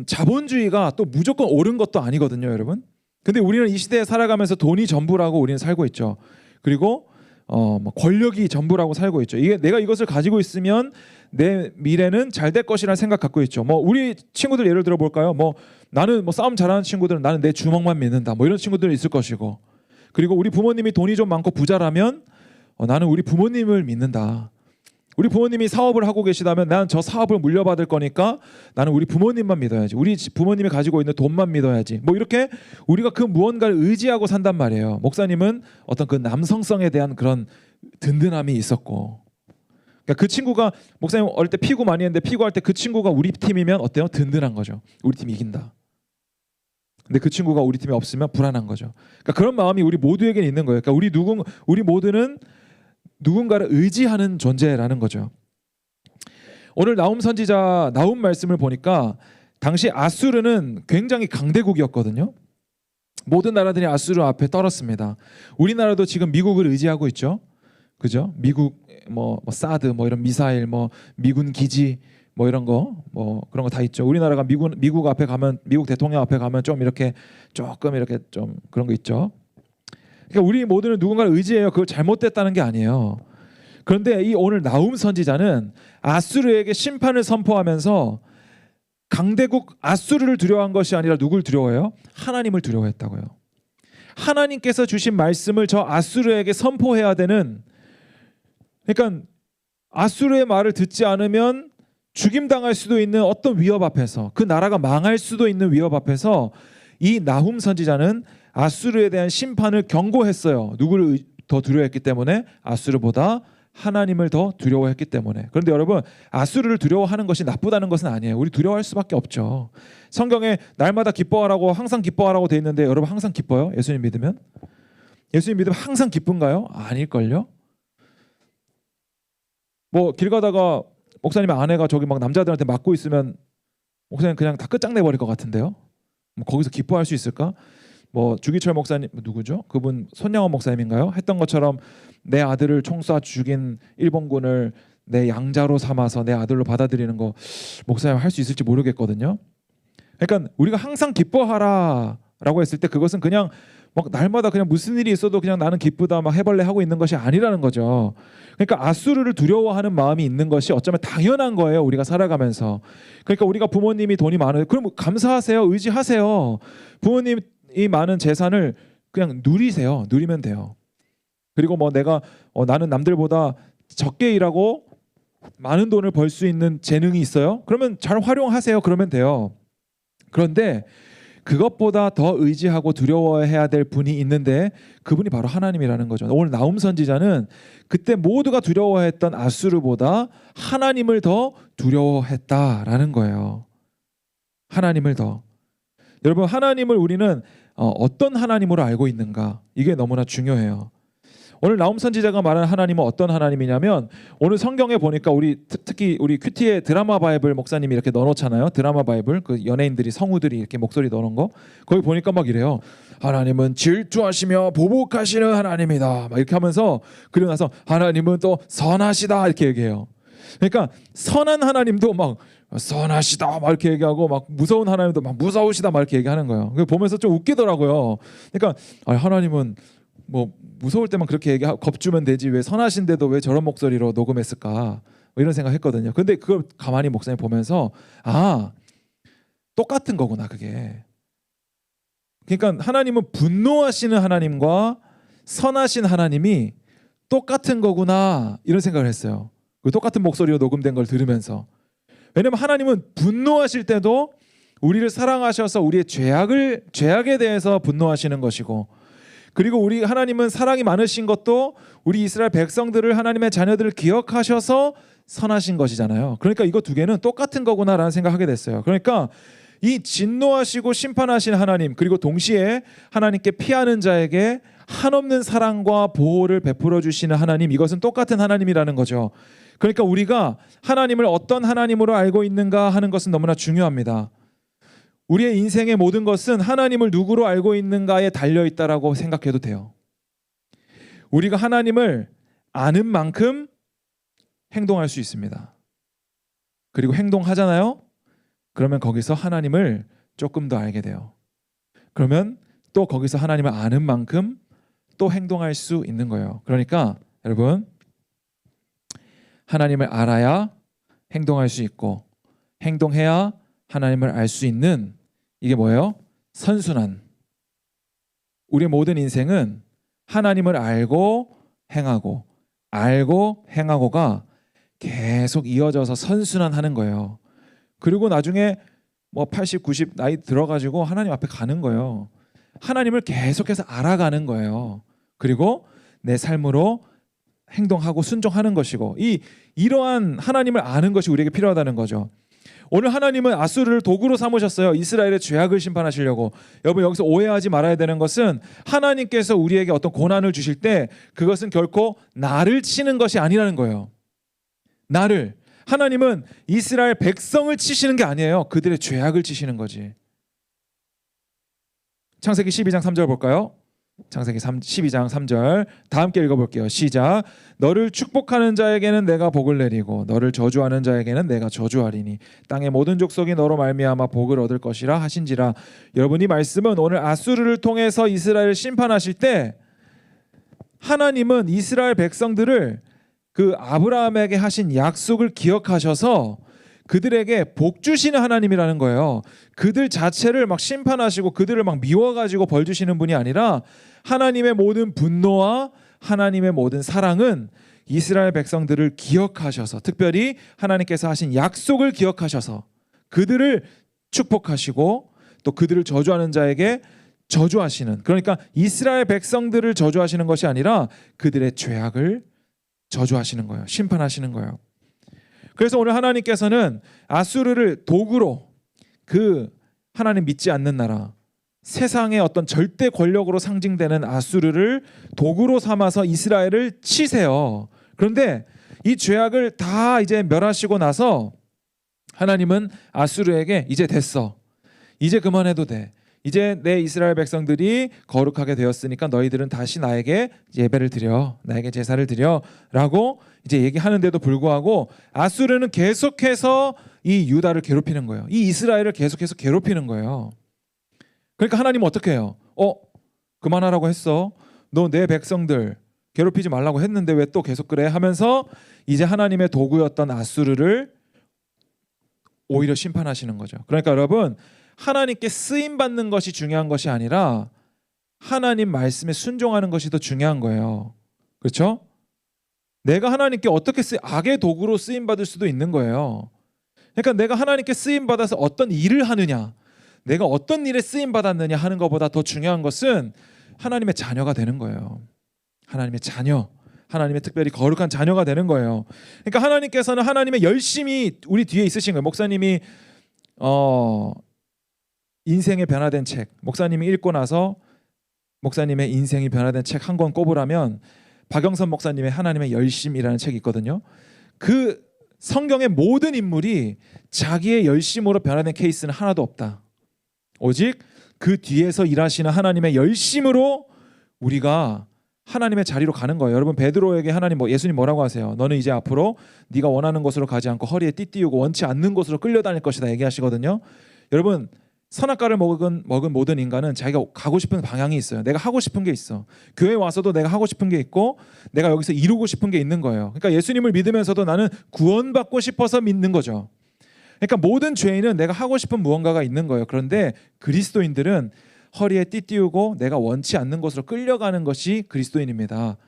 자본주의가 또 무조건 옳은 것도 아니거든요, 여러분. 근데 우리는 이 시대에 살아가면서 돈이 전부라고 우리는 살고 있죠. 그리고 뭐 권력이 전부라고 살고 있죠. 이게 내가 이것을 가지고 있으면 내 미래는 잘 될 것이라는 생각 갖고 있죠. 뭐 우리 친구들 예를 들어 볼까요? 뭐 나는 뭐 싸움 잘하는 친구들은 나는 내 주먹만 믿는다. 뭐 이런 친구들은 있을 것이고. 그리고 우리 부모님이 돈이 좀 많고 부자라면 나는 우리 부모님을 믿는다. 우리 부모님이 사업을 하고 계시다면 난 저 사업을 물려받을 거니까 나는 우리 부모님만 믿어야지. 우리 부모님이 가지고 있는 돈만 믿어야지. 뭐 이렇게 우리가 그 무언가를 의지하고 산단 말이에요. 목사님은 어떤 그 남성성에 대한 그런 든든함이 있었고, 그러니까 그 친구가 목사님 어릴 때 피구 많이 했는데 피구할 때 그 친구가 우리 팀이면 어때요? 든든한 거죠. 우리 팀 이긴다. 근데 그 친구가 우리 팀에 없으면 불안한 거죠. 그러니까 그런 마음이 우리 모두에게 있는 거예요. 그러니까 우리 모두는 누군가를 의지하는 존재라는 거죠. 오늘 나훔 선지자 나훔 말씀을 보니까 당시 아수르는 굉장히 강대국이었거든요. 모든 나라들이 아수르 앞에 떨었습니다. 우리나라도 지금 미국을 의지하고 있죠. 그죠? 미국 뭐 사드 뭐 이런 미사일 뭐 미군 기지 뭐 이런 거 뭐 그런 거 다 있죠. 우리나라가 미국 앞에 가면 미국 대통령 앞에 가면 좀 이렇게 조금 이렇게 좀 그런 거 있죠. 그러니까 우리 모두는 누군가를 의지해요. 그거 잘못됐다는 게 아니에요. 그런데 이 오늘 나훔 선지자는 아수르에게 심판을 선포하면서 강대국 아수르를 두려워한 것이 아니라 누굴 두려워해요? 하나님을 두려워했다고요. 하나님께서 주신 말씀을 저 아수르에게 선포해야 되는, 그러니까 아수르의 말을 듣지 않으면 죽임당할 수도 있는 어떤 위협 앞에서, 그 나라가 망할 수도 있는 위협 앞에서 이 나훔 선지자는 아수르에 대한 심판을 경고했어요. 누구를 더 두려워했기 때문에? 아수르보다 하나님을 더 두려워했기 때문에. 그런데 여러분, 아수르를 두려워하는 것이 나쁘다는 것은 아니에요. 우리 두려워할 수밖에 없죠. 성경에 날마다 기뻐하라고 항상 기뻐하라고 돼 있는데 여러분 항상 기뻐요? 예수님 믿으면? 예수님 믿으면 항상 기쁜가요? 아닐걸요? 뭐 길 가다가 목사님의 아내가 저기 막 남자들한테 맞고 있으면 목사님 그냥 다 끝장내 버릴 것 같은데요. 뭐 거기서 기뻐할 수 있을까? 뭐 주기철 목사님 누구죠? 그분 손양원 목사님인가요? 했던 것처럼 내 아들을 총 쏴 죽인 일본군을 내 양자로 삼아서 내 아들로 받아들이는 거 목사님 할 수 있을지 모르겠거든요. 그러니까 우리가 항상 기뻐하라라고 했을 때 그것은 그냥 막 날마다 그냥 무슨 일이 있어도 그냥 나는 기쁘다 막 해벌레 하고 있는 것이 아니라는 거죠. 그러니까 아수르를 두려워하는 마음이 있는 것이 어쩌면 당연한 거예요. 우리가 살아가면서. 그러니까 우리가 부모님이 돈이 많아요. 그럼 감사하세요. 의지하세요. 부모님이 많은 재산을 그냥 누리세요. 누리면 돼요. 그리고 뭐 내가 나는 남들보다 적게 일하고 많은 돈을 벌 수 있는 재능이 있어요. 그러면 잘 활용하세요. 그러면 돼요. 그런데 그것보다 더 의지하고 두려워해야 될 분이 있는데 그분이 바로 하나님이라는 거죠. 오늘 나훔 선지자는 그때 모두가 두려워했던 아수르보다 하나님을 더 두려워했다라는 거예요. 하나님을 더. 여러분, 하나님을 우리는 어떤 하나님으로 알고 있는가? 이게 너무나 중요해요. 오늘 나훔 선지자가 말하는 하나님은 어떤 하나님이냐면 오늘 성경에 보니까 특히 우리 큐티에 드라마 바이블 목사님이 이렇게 넣어놓잖아요. 드라마 바이블 그 연예인들이 성우들이 이렇게 목소리 넣어놓은 거 거기 보니까 막 이래요. 하나님은 질투하시며 보복하시는 하나님이다. 막 이렇게 하면서 그리고 나서 하나님은 또 선하시다 이렇게 얘기해요. 그러니까 선한 하나님도 막 선하시다 막 이렇게 얘기하고 막 무서운 하나님도 막 무서우시다 막 이렇게 얘기하는 거예요. 보면서 좀 웃기더라고요. 그러니까 하나님은 뭐 무서울 때만 그렇게 얘기하고 겁주면 되지 왜 선하신데도 왜 저런 목소리로 녹음했을까 뭐 이런 생각했거든요. 근데 그걸 가만히 목사님 보면서 똑같은 거구나 그게. 그러니까 하나님은 분노하시는 하나님과 선하신 하나님이 똑같은 거구나 이런 생각을 했어요. 그 똑같은 목소리로 녹음된 걸 들으면서. 왜냐면 하나님은 분노하실 때도 우리를 사랑하셔서 우리의 죄악에 대해서 분노하시는 것이고, 그리고 우리 하나님은 사랑이 많으신 것도 우리 이스라엘 백성들을 하나님의 자녀들을 기억하셔서 선하신 것이잖아요. 그러니까 이거 두 개는 똑같은 거구나라는 생각하게 됐어요. 그러니까 이 진노하시고 심판하신 하나님, 그리고 동시에 하나님께 피하는 자에게 한없는 사랑과 보호를 베풀어 주시는 하나님, 이것은 똑같은 하나님이라는 거죠. 그러니까 우리가 하나님을 어떤 하나님으로 알고 있는가 하는 것은 너무나 중요합니다. 우리의 인생의 모든 것은 하나님을 누구로 알고 있는가에 달려 있다라고 생각해도 돼요. 우리가 하나님을 아는 만큼 행동할 수 있습니다. 그리고 행동하잖아요. 그러면 거기서 하나님을 조금 더 알게 돼요. 그러면 또 거기서 하나님을 아는 만큼 또 행동할 수 있는 거예요. 그러니까 여러분, 하나님을 알아야 행동할 수 있고, 행동해야 하나님을 알 수 있는, 이게 뭐예요? 선순환. 우리의 모든 인생은 하나님을 알고 행하고, 알고 행하고가 계속 이어져서 선순환하는 거예요. 그리고 나중에 뭐 80, 90 나이 들어가지고 하나님 앞에 가는 거예요. 하나님을 계속해서 알아가는 거예요. 그리고 내 삶으로 행동하고 순종하는 것이고, 이러한 하나님을 아는 것이 우리에게 필요하다는 거죠. 오늘 하나님은 아수르를 도구로 삼으셨어요. 이스라엘의 죄악을 심판하시려고. 여러분, 여기서 오해하지 말아야 되는 것은 하나님께서 우리에게 어떤 고난을 주실 때 그것은 결코 나를 치는 것이 아니라는 거예요. 나를. 하나님은 이스라엘 백성을 치시는 게 아니에요. 그들의 죄악을 치시는 거지. 창세기 12장 3절 볼까요? 창세기 12장 3절 다 함께 읽어볼게요. 시작. 너를 축복하는 자에게는 내가 복을 내리고 너를 저주하는 자에게는 내가 저주하리니 땅의 모든 족속이 너로 말미암아 복을 얻을 것이라 하신지라. 여러분, 이 말씀은 오늘 아수르를 통해서 이스라엘을 심판하실 때 하나님은 이스라엘 백성들을 그 아브라함에게 하신 약속을 기억하셔서 그들에게 복 주시는 하나님이라는 거예요. 그들 자체를 막 심판하시고 그들을 막 미워가지고 벌 주시는 분이 아니라 하나님의 모든 분노와 하나님의 모든 사랑은 이스라엘 백성들을 기억하셔서, 특별히 하나님께서 하신 약속을 기억하셔서 그들을 축복하시고 또 그들을 저주하는 자에게 저주하시는, 그러니까 이스라엘 백성들을 저주하시는 것이 아니라 그들의 죄악을 저주하시는 거예요. 심판하시는 거예요. 그래서 오늘 하나님께서는 아수르를 도구로, 그 하나님 믿지 않는 나라, 세상의 어떤 절대 권력으로 상징되는 아수르를 도구로 삼아서 이스라엘을 치세요. 그런데 이 죄악을 다 이제 멸하시고 나서 하나님은 아수르에게 이제 됐어. 이제 그만해도 돼. 이제 내 이스라엘 백성들이 거룩하게 되었으니까 너희들은 다시 나에게 예배를 드려, 나에게 제사를 드려 라고 이제 얘기하는데도 불구하고 아수르는 계속해서 이 유다를 괴롭히는 거예요. 이 이스라엘을 계속해서 괴롭히는 거예요. 그러니까 하나님은 어떻게 해요? 그만하라고 했어. 너 내 백성들 괴롭히지 말라고 했는데 왜 또 계속 그래? 하면서 이제 하나님의 도구였던 아수르를 오히려 심판하시는 거죠. 그러니까 여러분, 하나님께 쓰임 받는 것이 중요한 것이 아니라 하나님 말씀에 순종하는 것이 더 중요한 거예요. 그렇죠? 내가 하나님께 어떻게 악의 도구로 쓰임 받을 수도 있는 거예요. 그러니까 내가 하나님께 쓰임 받아서 어떤 일을 하느냐, 내가 어떤 일에 쓰임 받았느냐 하는 것보다 더 중요한 것은 하나님의 자녀가 되는 거예요. 하나님의 자녀, 하나님의 특별히 거룩한 자녀가 되는 거예요. 그러니까 하나님께서는 하나님의 열심히 우리 뒤에 있으신 거예요. 목사님이 인생의 변화된 책, 목사님이 읽고 나서 목사님의 인생이 변화된 책 한 권 꼽으라면 박영선 목사님의 하나님의 열심이라는 책이 있거든요. 그 성경의 모든 인물이 자기의 열심으로 변화된 케이스는 하나도 없다. 오직 그 뒤에서 일하시는 하나님의 열심으로 우리가 하나님의 자리로 가는 거예요. 여러분, 베드로에게 예수님 뭐라고 하세요? 너는 이제 앞으로 네가 원하는 곳으로 가지 않고 허리에 띠 띄우고 원치 않는 곳으로 끌려다닐 것이다 얘기하시거든요. 여러분, 선악과를 먹은 모든 인간은 자기가 가고 싶은 방향이 있어요. 내가 하고 싶은 게 있어. 교회 와서도 내가 하고 싶은 게 있고 내가 여기서 이루고 싶은 게 있는 거예요. 그러니까 예수님을 믿으면서도 나는 구원받고 싶어서 믿는 거죠. 그러니까 모든 죄인은 내가 하고 싶은 무언가가 있는 거예요. 그런데 그리스도인들은 허리에 띠 띄우고 내가 원치 않는 곳으로 끌려가는 것이 그리스도인입니다.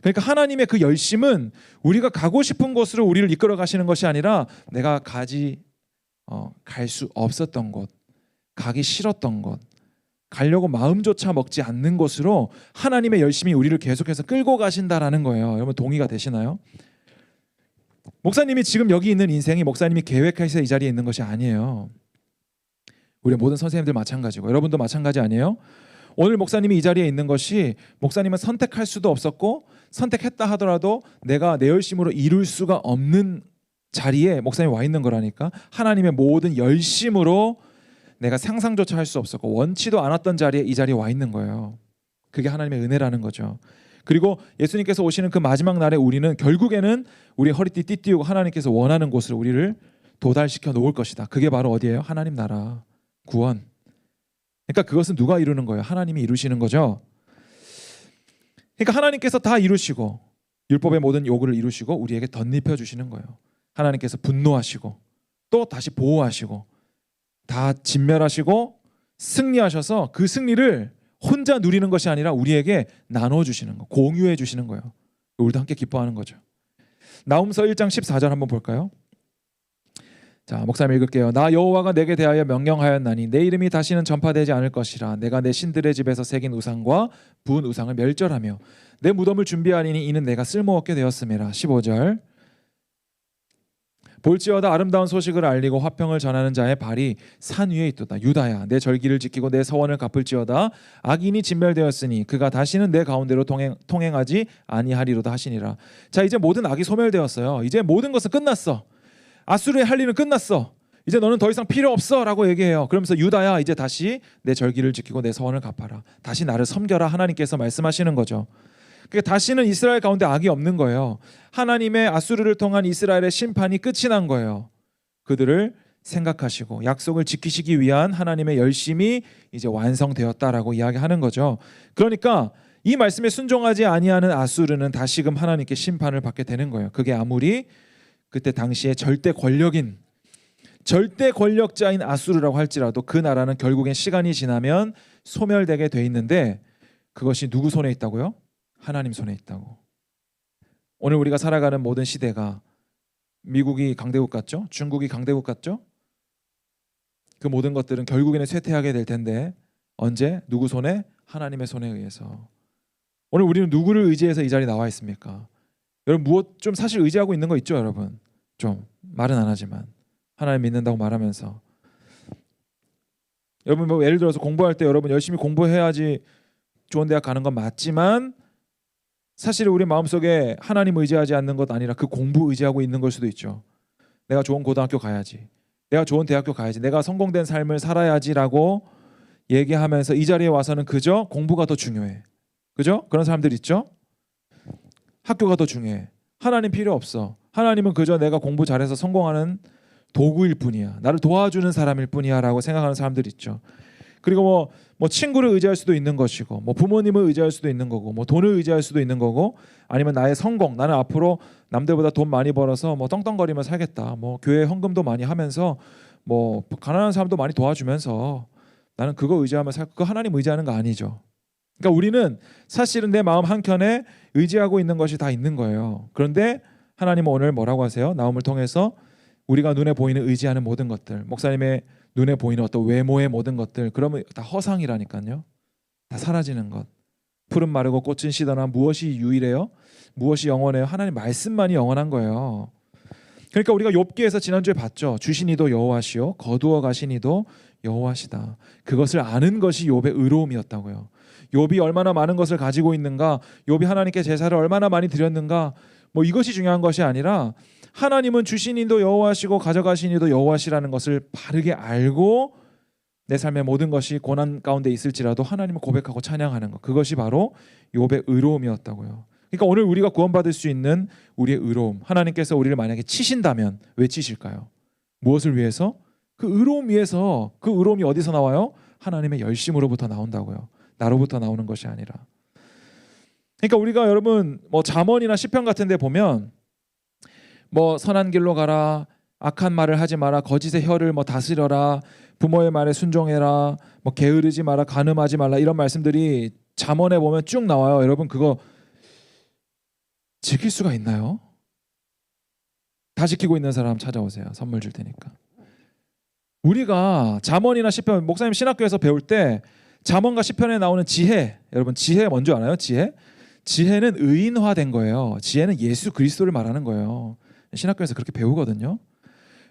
그러니까 하나님의 그 열심은 우리가 가고 싶은 곳으로 우리를 이끌어 가시는 것이 아니라 내가 갈 수 없었던 곳, 가기 싫었던 것, 가려고 마음조차 먹지 않는 곳으로 하나님의 열심이 우리를 계속해서 끌고 가신다라는 거예요. 여러분, 동의가 되시나요? 목사님이 지금 여기 있는 인생이 목사님이 계획해서 이 자리에 있는 것이 아니에요. 우리 모든 선생님들 마찬가지고 여러분도 마찬가지 아니에요? 오늘 목사님이 이 자리에 있는 것이 목사님은 선택할 수도 없었고 선택했다 하더라도 내가 내 열심으로 이룰 수가 없는 자리에 목사님이 와 있는 거라니까. 하나님의 모든 열심으로 내가 상상조차 할 수 없었고 원치도 않았던 자리에 이 자리에 와 있는 거예요. 그게 하나님의 은혜라는 거죠. 그리고 예수님께서 오시는 그 마지막 날에 우리는 결국에는 우리 허리띠 띠띠우고 하나님께서 원하는 곳으로 우리를 도달시켜 놓을 것이다. 그게 바로 어디예요? 하나님 나라, 구원. 그러니까 그것은 누가 이루는 거예요? 하나님이 이루시는 거죠. 그러니까 하나님께서 다 이루시고 율법의 모든 요구를 이루시고 우리에게 덧입혀 주시는 거예요. 하나님께서 분노하시고 또 다시 보호하시고 다 진멸하시고 승리하셔서 그 승리를 혼자 누리는 것이 아니라 우리에게 나눠주시는 거, 공유해 주시는 거예요. 우리도 함께 기뻐하는 거죠. 나훔서 1장 14절 한번 볼까요? 자, 목사님 읽을게요. 나 여호와가 내게 대하여 명령하였나니 내 이름이 다시는 전파되지 않을 것이라. 내가 내 신들의 집에서 새긴 우상과 부은 우상을 멸절하며 내 무덤을 준비하리니 이는 내가 쓸모없게 되었음이라. 15절. 볼지어다 아름다운 소식을 알리고 화평을 전하는 자의 발이 산 위에 있도다. 유다야, 내 절기를 지키고 내 서원을 갚을지어다. 악인이 진멸되었으니 그가 다시는 내 가운데로 통행하지 아니하리로다 하시니라. 자, 이제 모든 악이 소멸되었어요. 이제 모든 것은 끝났어. 아수르의 할 일은 끝났어. 이제 너는 더 이상 필요 없어 라고 얘기해요. 그러면서 유다야, 이제 다시 내 절기를 지키고 내 서원을 갚아라. 다시 나를 섬겨라. 하나님께서 말씀하시는 거죠. 그러니까 다시는 이스라엘 가운데 악이 없는 거예요. 하나님의 아수르를 통한 이스라엘의 심판이 끝이 난 거예요. 그들을 생각하시고 약속을 지키시기 위한 하나님의 열심이 이제 완성되었다라고 이야기하는 거죠. 그러니까 이 말씀에 순종하지 아니하는 아수르는 다시금 하나님께 심판을 받게 되는 거예요. 그게 아무리 그때 당시에 절대 권력자인 아수르라고 할지라도 그 나라는 결국엔 시간이 지나면 소멸되게 돼 있는데 그것이 누구 손에 있다고요? 하나님 손에 있다고. 오늘 우리가 살아가는 모든 시대가 미국이 강대국 같죠? 중국이 강대국 같죠? 그 모든 것들은 결국에는 쇠퇴하게 될 텐데 언제? 누구 손에? 하나님의 손에 의해서. 오늘 우리는 누구를 의지해서 이 자리에 나와 있습니까? 여러분 무엇 좀 사실 의지하고 있는 거 있죠, 여러분? 좀 말은 안 하지만 하나님 믿는다고 말하면서. 여러분 뭐 예를 들어서 공부할 때 여러분 열심히 공부해야지 좋은 대학 가는 건 맞지만 사실 우리 마음속에 하나님 의지하지 않는 것 아니라 그 공부 의지하고 있는 걸 수도 있죠. 내가 좋은 고등학교 가야지, 내가 좋은 대학교 가야지, 내가 성공된 삶을 살아야지라고 얘기하면서 이 자리에 와서는 그저 공부가 더 중요해. 그죠? 그런 사람들 있죠? 학교가 더 중요해. 하나님 필요 없어. 하나님은 그저 내가 공부 잘해서 성공하는 도구일 뿐이야. 나를 도와주는 사람일 뿐이야 라고 생각하는 사람들 있죠. 그리고 뭐 친구를 의지할 수도 있는 것이고 뭐 부모님을 의지할 수도 있는 거고 뭐 돈을 의지할 수도 있는 거고 아니면 나의 성공, 나는 앞으로 남들보다 돈 많이 벌어서 뭐 떵떵거리며 살겠다. 뭐 교회 헌금도 많이 하면서 뭐 가난한 사람도 많이 도와주면서 나는 그거 의지하면 그거 하나님 의지하는 거 아니죠. 그러니까 우리는 사실은 내 마음 한켠에 의지하고 있는 것이 다 있는 거예요. 그런데 하나님은 오늘 뭐라고 하세요? 나움을 통해서 우리가 눈에 보이는 의지하는 모든 것들, 목사님의 눈에 보이는 어떤 외모의 모든 것들, 그러면 다 허상이라니까요. 다 사라지는 것. 푸른 마르고 꽃은 시더나 무엇이 유일해요? 무엇이 영원해요? 하나님 말씀만이 영원한 거예요. 그러니까 우리가 욥기에서 지난주에 봤죠. 주시니도 여호와시요 거두어 가시니도 여호와시다. 그것을 아는 것이 욥의 의로움이었다고요. 욥이 얼마나 많은 것을 가지고 있는가, 욥이 하나님께 제사를 얼마나 많이 드렸는가, 뭐 이것이 중요한 것이 아니라 하나님은 주시니도 여호와시고 가져가시니도 여호와시라는 것을 바르게 알고 내 삶의 모든 것이 고난 가운데 있을지라도 하나님을 고백하고 찬양하는 것, 그것이 바로 욥의 의로움이었다고요. 그러니까 오늘 우리가 구원받을 수 있는 우리의 의로움, 하나님께서 우리를 만약에 치신다면 왜 치실까요? 무엇을 위해서? 그 의로움 위해서. 그 의로움이 어디서 나와요? 하나님의 열심으로부터 나온다고요. 나로부터 나오는 것이 아니라. 그러니까 우리가 여러분 뭐 잠언이나 시편 같은 데 보면 뭐 선한 길로 가라, 악한 말을 하지 마라, 거짓의 혀를 뭐 다스려라, 부모의 말에 순종해라, 뭐 게으르지 마라, 간음하지 말라, 이런 말씀들이 잠언에 보면 쭉 나와요. 여러분 그거 지킬 수가 있나요? 다 지키고 있는 사람 찾아오세요. 선물 줄 테니까. 우리가 잠언이나 시편, 목사님 신학교에서 배울 때 잠언과 시편에 나오는 지혜, 여러분 지혜 뭔지 알아요? 지혜는 의인화된 거예요. 지혜는 예수 그리스도를 말하는 거예요. 신학교에서 그렇게 배우거든요.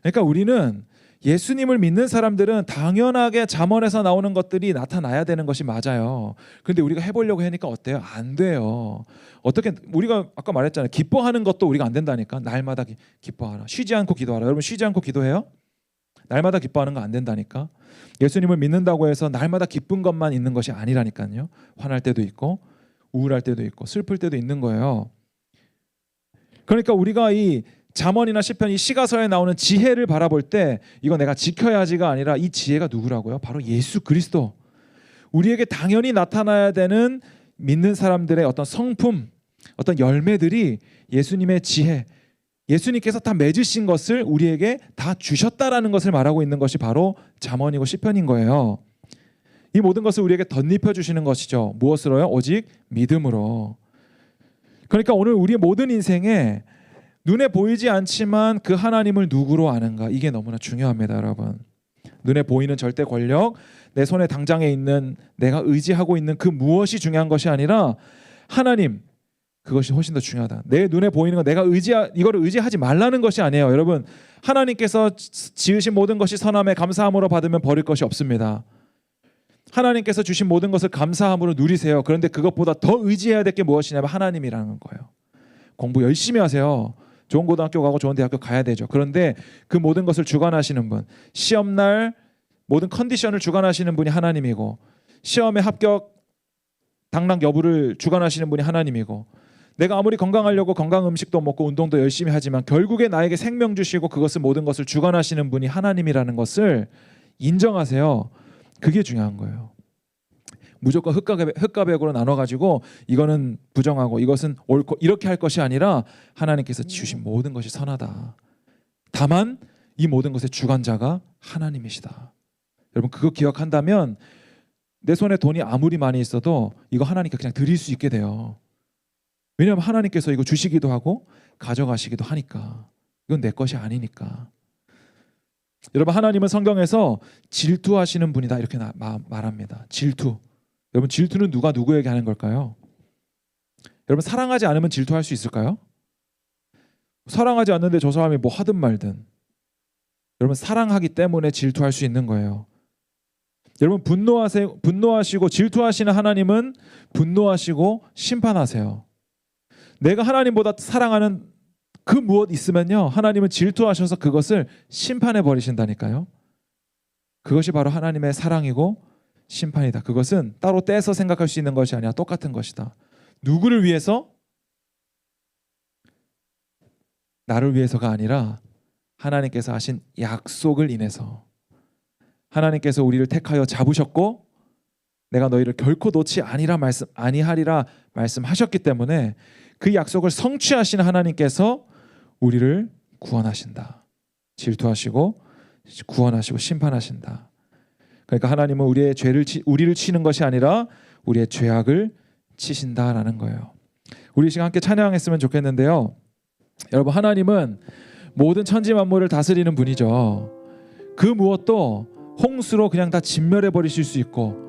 그러니까 우리는 예수님을 믿는 사람들은 당연하게 잠언에서 나오는 것들이 나타나야 되는 것이 맞아요. 그런데 우리가 해보려고 하니까 어때요? 안 돼요. 어떻게 우리가 아까 말했잖아요. 기뻐하는 것도 우리가 안 된다니까. 날마다 기뻐하라. 쉬지 않고 기도하라. 여러분 쉬지 않고 기도해요? 날마다 기뻐하는 거 안 된다니까. 예수님을 믿는다고 해서 날마다 기쁜 것만 있는 것이 아니라니까요. 화날 때도 있고 우울할 때도 있고 슬플 때도 있는 거예요. 그러니까 우리가 이 잠언이나 시편, 이 시가서에 나오는 지혜를 바라볼 때 이거 내가 지켜야지가 아니라 이 지혜가 누구라고요? 바로 예수 그리스도. 우리에게 당연히 나타나야 되는 믿는 사람들의 어떤 성품, 어떤 열매들이 예수님의 지혜, 예수님께서 다 맺으신 것을 우리에게 다 주셨다라는 것을 말하고 있는 것이 바로 잠언이고 시편인 거예요. 이 모든 것을 우리에게 덧입혀 주시는 것이죠. 무엇으로요? 오직 믿음으로. 그러니까 오늘 우리의 모든 인생에 눈에 보이지 않지만 그 하나님을 누구로 아는가, 이게 너무나 중요합니다, 여러분. 눈에 보이는 절대 권력, 내 손에 당장에 있는 내가 의지하고 있는 그 무엇이 중요한 것이 아니라 하나님, 그것이 훨씬 더 중요하다. 내 눈에 보이는 건 내가 이거를 의지하지 말라는 것이 아니에요. 여러분, 하나님께서 지으신 모든 것이 선함에 감사함으로 받으면 버릴 것이 없습니다. 하나님께서 주신 모든 것을 감사함으로 누리세요. 그런데 그것보다 더 의지해야 될 게 무엇이냐면 하나님이라는 거예요. 공부 열심히 하세요. 좋은 고등학교 가고 좋은 대학교 가야 되죠. 그런데 그 모든 것을 주관하시는 분, 시험날 모든 컨디션을 주관하시는 분이 하나님이고, 시험에 합격 당락 여부를 주관하시는 분이 하나님이고, 내가 아무리 건강하려고 건강 음식도 먹고 운동도 열심히 하지만 결국에 나에게 생명 주시고 그것을 모든 것을 주관하시는 분이 하나님이라는 것을 인정하세요. 그게 중요한 거예요. 무조건 흙과 백으로 나눠가지고 이거는 부정하고 이것은 옳고 이렇게 할 것이 아니라 하나님께서 주신 모든 것이 선하다. 다만 이 모든 것의 주관자가 하나님이시다. 여러분 그거 기억한다면 내 손에 돈이 아무리 많이 있어도 이거 하나님께 그냥 드릴 수 있게 돼요. 왜냐하면 하나님께서 이거 주시기도 하고 가져가시기도 하니까. 이건 내 것이 아니니까. 여러분 하나님은 성경에서 질투하시는 분이다 이렇게 말합니다. 질투. 여러분 질투는 누가 누구에게 하는 걸까요? 여러분 사랑하지 않으면 질투할 수 있을까요? 사랑하지 않는데 저 사람이 뭐 하든 말든. 여러분 사랑하기 때문에 질투할 수 있는 거예요. 여러분 분노하시고 질투하시는 하나님은 분노하시고 심판하세요. 내가 하나님보다 사랑하는 그 무엇 있으면요, 하나님은 질투하셔서 그것을 심판해 버리신다니까요. 그것이 바로 하나님의 사랑이고 심판이다. 그것은 따로 떼서 생각할 수 있는 것이 아니라 똑같은 것이다. 누구를 위해서? 나를 위해서가 아니라 하나님께서 하신 약속을 인해서. 하나님께서 우리를 택하여 잡으셨고 내가 너희를 결코 놓지 아니하리라 말씀하셨기 때문에 그 약속을 성취하시는 하나님께서 우리를 구원하신다. 질투하시고 구원하시고 심판하신다. 그러니까 하나님은 우리를 치는 것이 아니라 우리의 죄악을 치신다라는 거예요. 우리 시간 함께 찬양했으면 좋겠는데요. 여러분 하나님은 모든 천지 만물을 다스리는 분이죠. 그 무엇도 홍수로 그냥 다 진멸해 버리실 수 있고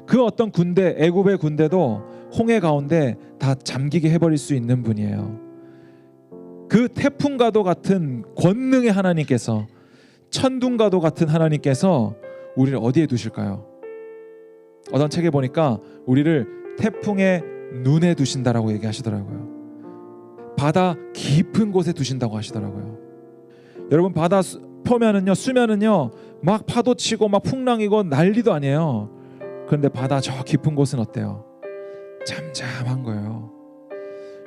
그 어떤 군대, 애굽의 군대도 홍해 가운데 다 잠기게 해버릴 수 있는 분이에요. 그 태풍과도 같은 권능의 하나님께서, 천둥과도 같은 하나님께서 우리를 어디에 두실까요? 어떤 책에 보니까 우리를 태풍의 눈에 두신다라고 얘기하시더라고요. 바다 깊은 곳에 두신다고 하시더라고요. 여러분 바다 표면은요, 수면은요 막 파도 치고 막 풍랑이고 난리도 아니에요. 그런데 바다 저 깊은 곳은 어때요? 잠잠한 거예요.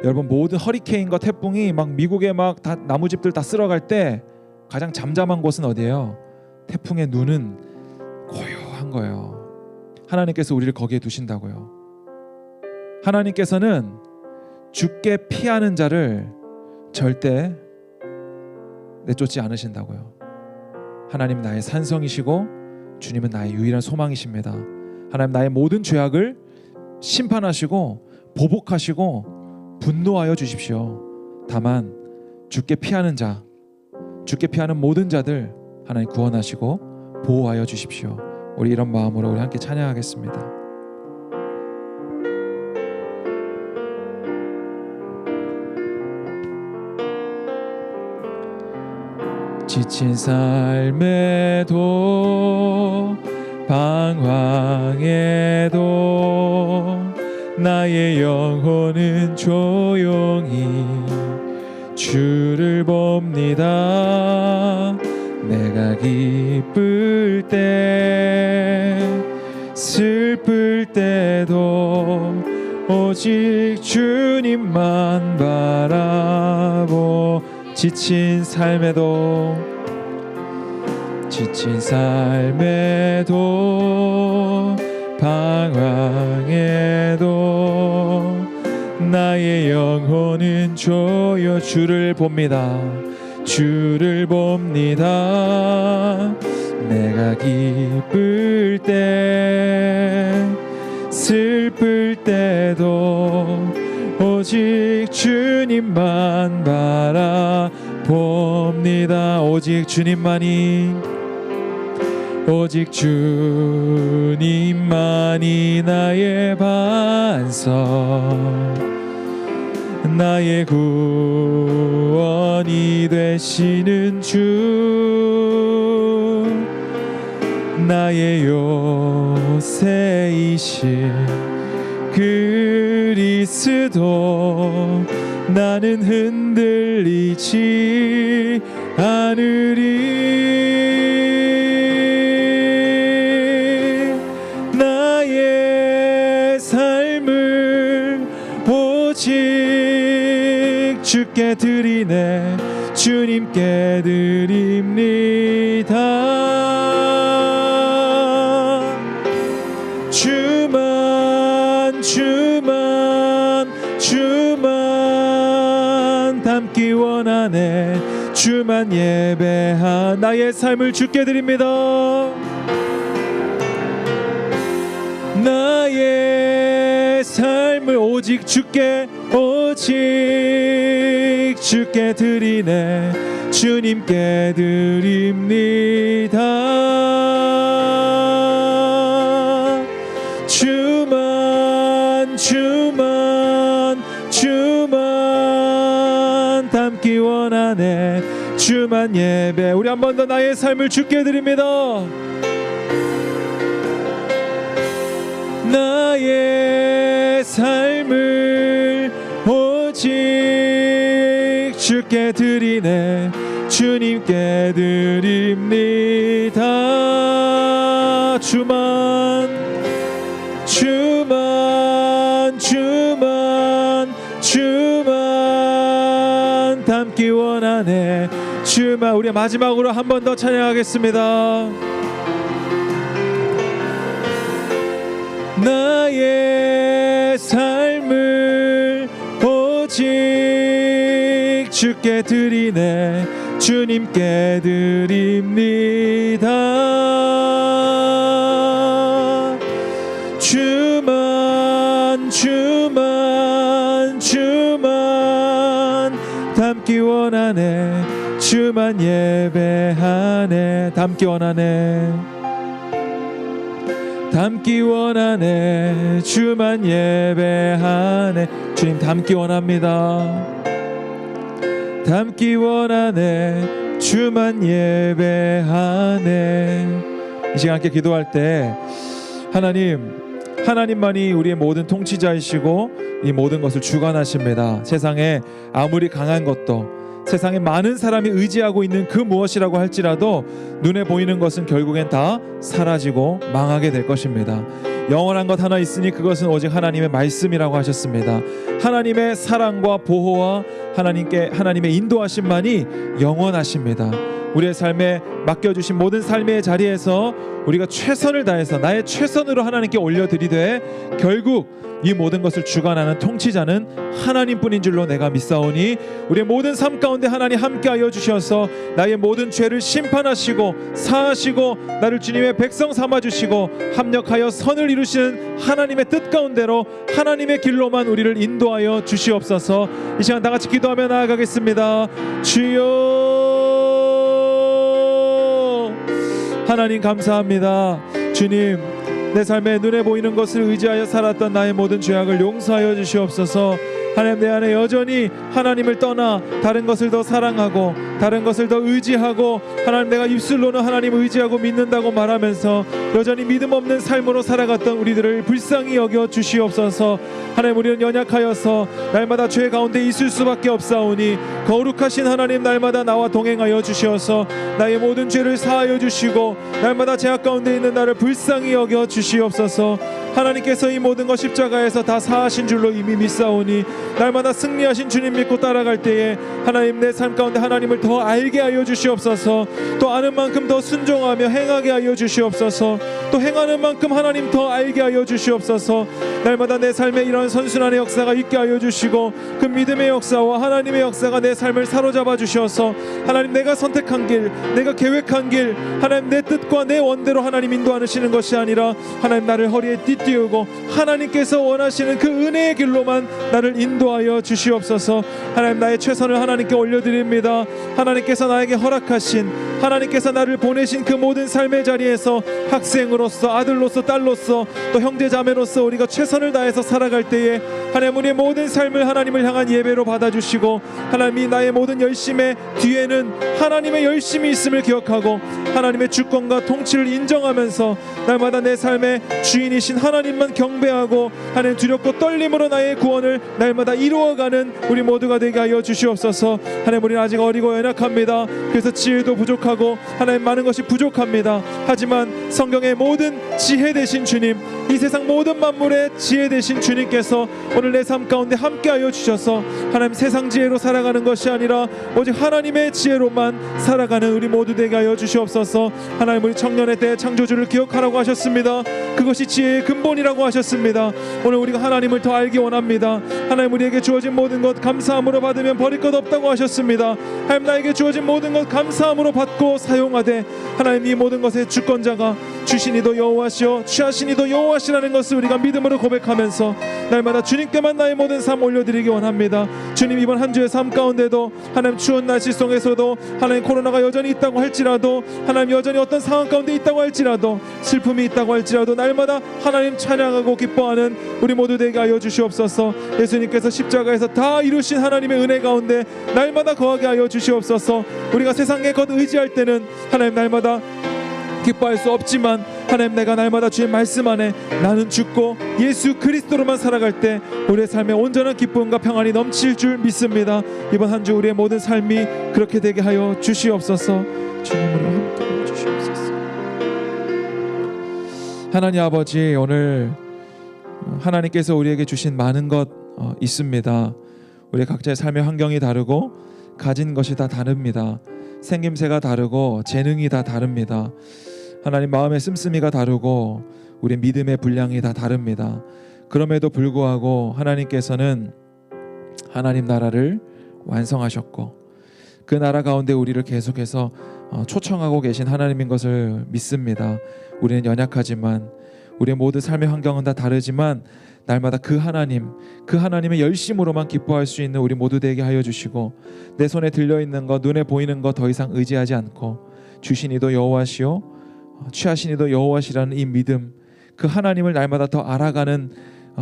여러분 모든 허리케인과 태풍이 막 미국에 막 다 나무집들 다 쓸어갈 때 가장 잠잠한 곳은 어디예요? 태풍의 눈은 고요한 거예요. 하나님께서 우리를 거기에 두신다고요. 하나님께서는 죽게 피하는 자를 절대 내쫓지 않으신다고요. 하나님 나의 산성이시고 주님은 나의 유일한 소망이십니다. 하나님 나의 모든 죄악을 심판하시고 보복하시고 분노하여 주십시오. 다만 죽게 피하는 자, 죽게 피하는 모든 자들 하나님 구원하시고 보호하여 주십시오. 우리 이런 마음으로 우리 함께 찬양하겠습니다. 지친 삶에도 방황에도 나의 영혼은 조용히 주를 봅니다. 내가 기쁠 때 슬플 때도 오직 주님만 바라보. 지친 삶에도 방황에도 나의 영혼은 조여 주를 봅니다. 주를 봅니다. 내가 기쁠 때 슬플 때도 오직 주님만 바라봅니다. 오직 주님만이 나의 반석 나의 구원이 되시는 주 나의 요새이신 그리스도 나는 흔들리지 않으리. 나의 삶을 오직 주께 드리네. 주님께 드립니다. 주만 닮기 원하네. 주만 예배한 나의 삶을 주께 드립니다. 나의 삶을 오직 주께 드리네. 주님께 드립니다. 주만 닮기 원하네. 주만 예배. 우리 한 번 더 나의 삶을 주께 드립니다. 나의 삶을 오직 주께 드리네. 주님께 드립니다. 주만 닮기 원하네. 주만. 우리 마지막으로 한 번 더 찬양하겠습니다. 나의 삶을 오직 주께 드리네. 주님께 드립니다. 주만 닮기 원하네. 주만 예배하네. 닮기 원하네. 주만 예배하네. 주님 닮기 원합니다. 닮기 원하네. 주만 예배하네. 이 시간 함께 기도할 때 하나님만이 우리의 모든 통치자이시고 이 모든 것을 주관하십니다. 세상에 아무리 강한 것도, 세상에 많은 사람이 의지하고 있는 그 무엇이라고 할지라도 눈에 보이는 것은 결국엔 다 사라지고 망하게 될 것입니다. 영원한 것 하나 있으니 그것은 오직 하나님의 말씀이라고 하셨습니다. 하나님의 사랑과 보호와 하나님의 인도하심만이 영원하십니다. 우리의 삶에 맡겨주신 모든 삶의 자리에서 우리가 최선을 다해서 나의 최선으로 하나님께 올려드리되 결국 이 모든 것을 주관하는 통치자는 하나님뿐인 줄로 내가 믿사오니 우리의 모든 삶 가운데 하나님 함께하여 주셔서 나의 모든 죄를 심판하시고 사하시고 나를 주님의 백성 삼아주시고 합력하여 선을 이루시는 하나님의 뜻 가운데로 하나님의 길로만 우리를 인도하여 주시옵소서. 이 시간 다같이 기도하며 나아가겠습니다. 주여, 하나님 감사합니다. 주님, 내 삶에 눈에 보이는 것을 의지하여 살았던 나의 모든 죄악을 용서하여 주시옵소서. 하나님, 내 안에 여전히 하나님을 떠나 다른 것을 더 사랑하고 다른 것을 더 의지하고, 하나님, 내가 입술로는 하나님을 의지하고 믿는다고 말하면서 여전히 믿음 없는 삶으로 살아갔던 우리들을 불쌍히 여겨 주시옵소서. 하나님, 우리는 연약하여서 날마다 죄 가운데 있을 수밖에 없사오니 거룩하신 하나님, 날마다 나와 동행하여 주시어서 나의 모든 죄를 사하여 주시고 날마다 죄악 가운데 있는 나를 불쌍히 여겨 주시옵소서. 하나님께서 이 모든 것 십자가에서 다 사하신 줄로 이미 믿사오니 날마다 승리하신 주님 믿고 따라갈 때에 하나님, 내 삶 가운데 하나님을 더 알게 하여 주시옵소서. 또 아는 만큼 더 순종하며 행하게 하여 주시옵소서. 또 행하는 만큼 하나님 더 알게 하여 주시옵소서. 날마다 내 삶에 이런 선순환의 역사가 있게 하여 주시고 그 믿음의 역사와 하나님의 역사가 내 삶을 사로잡아 주셔서 하나님, 내가 선택한 길, 내가 계획한 길, 하나님, 내 뜻과 내 원대로 하나님 인도하시는 것이 아니라 하나님, 나를 허리에 띠띠우고 하나님께서 원하시는 그 은혜의 길로만 나를 인도하여 주시옵소서. 하나님, 나의 최선을 하나님께 올려드립니다. 하나님께서 나에게 허락하신, 하나님께서 나를 보내신 그 모든 삶의 자리에서 학생으로서, 아들로서, 딸로서, 또 형제 자매로서 우리가 최선을 다해서 살아갈 때에 하나님, 우리의 모든 삶을 하나님을 향한 예배로 받아주시고 하나님이 나의 모든 열심의 뒤에는 하나님의 열심이 있음을 기억하고 하나님의 주권과 통치를 인정하면서 날마다 내 삶의 주인이신 하나님만 경배하고 하나님, 두렵고 떨림으로 나의 구원을 날마다 이루어가는 우리 모두가 되게 하여 주시옵소서. 하나님, 우리는 아직 어리고 연약합니다. 그래서 지혜도 부족하고 하나님, 많은 것이 부족합니다. 하지만 성경의 모든 지혜 되신 주님, 이 세상 모든 만물의 지혜 되신 주님께서 오늘 내 삶 가운데 함께하여 주셔서 하나님, 세상 지혜로 살아가는 것이 아니라 오직 하나님의 지혜로만 살아가는 우리 모두 되게 하여 주시옵소서. 하나님, 우리 청년의 때 창조주를 기억하라고 하셨습니다. 그것이 지혜의 근본이라고 하셨습니다. 오늘 우리가 하나님을 더 알기 원합니다. 하나님, 우리에게 주어진 모든 것 감사함으로 받으면 버릴 것 없다고 하셨습니다. 하나님, 나에게 주어진 모든 것 감사함으로 받고 사용하되 하나님, 이 모든 것의 주권자가 주신이도 여호와시오 취하신이도 여호와시라는 것을 우리가 믿음으로 고백하면서 날마다 주님께만 나의 모든 삶 올려드리기 원합니다. 주님, 이번 한 주의 삶 가운데도 하나님, 추운 날씨 속에서도 하나님, 코로나가 여전히 있다고 할지라도 하나님, 여전히 어떤 상황 가운데 있다고 할지라도 슬픔이 있다고 할지라도 날마다 하나님 찬양하고 기뻐하는 우리 모두 되게 하여 주시옵소서. 예수님께서 십자가에서 다 이루신 하나님의 은혜 가운데 날마다 거하게 하여 주시옵소서. 우리가 세상에 것 의지할 때는 하나님, 날마다 기뻐할 수 없지만 하나님, 내가 날마다 주의 말씀 안에 나는 죽고 예수 그리스도로만 살아갈 때 우리의 삶에 온전한 기쁨과 평안이 넘칠 줄 믿습니다. 이번 한 주 우리의 모든 삶이 그렇게 되게 하여 주시옵소서. 주님으로 함께 해 주시옵소서. 하나님 아버지, 오늘 하나님께서 우리에게 주신 많은 것 있습니다. 우리 각자의 삶의 환경이 다르고 가진 것이 다 다릅니다. 생김새가 다르고 재능이 다 다릅니다. 하나님, 마음의 씀씀이가 다르고 우리 믿음의 분량이 다 다릅니다. 그럼에도 불구하고 하나님께서는 하나님 나라를 완성하셨고 그 나라 가운데 우리를 계속해서 초청하고 계신 하나님인 것을 믿습니다. 우리는 연약하지만 우리의 모든 삶의 환경은 다 다르지만 날마다 그 하나님의 열심으로만 기뻐할 수 있는 우리 모두 되게 하여 주시고 내 손에 들려있는 것, 눈에 보이는 것 더 이상 의지하지 않고 주신이도 여호와시오 취하신이도 여호와시라는 이 믿음, 그 하나님을 날마다 더 알아가는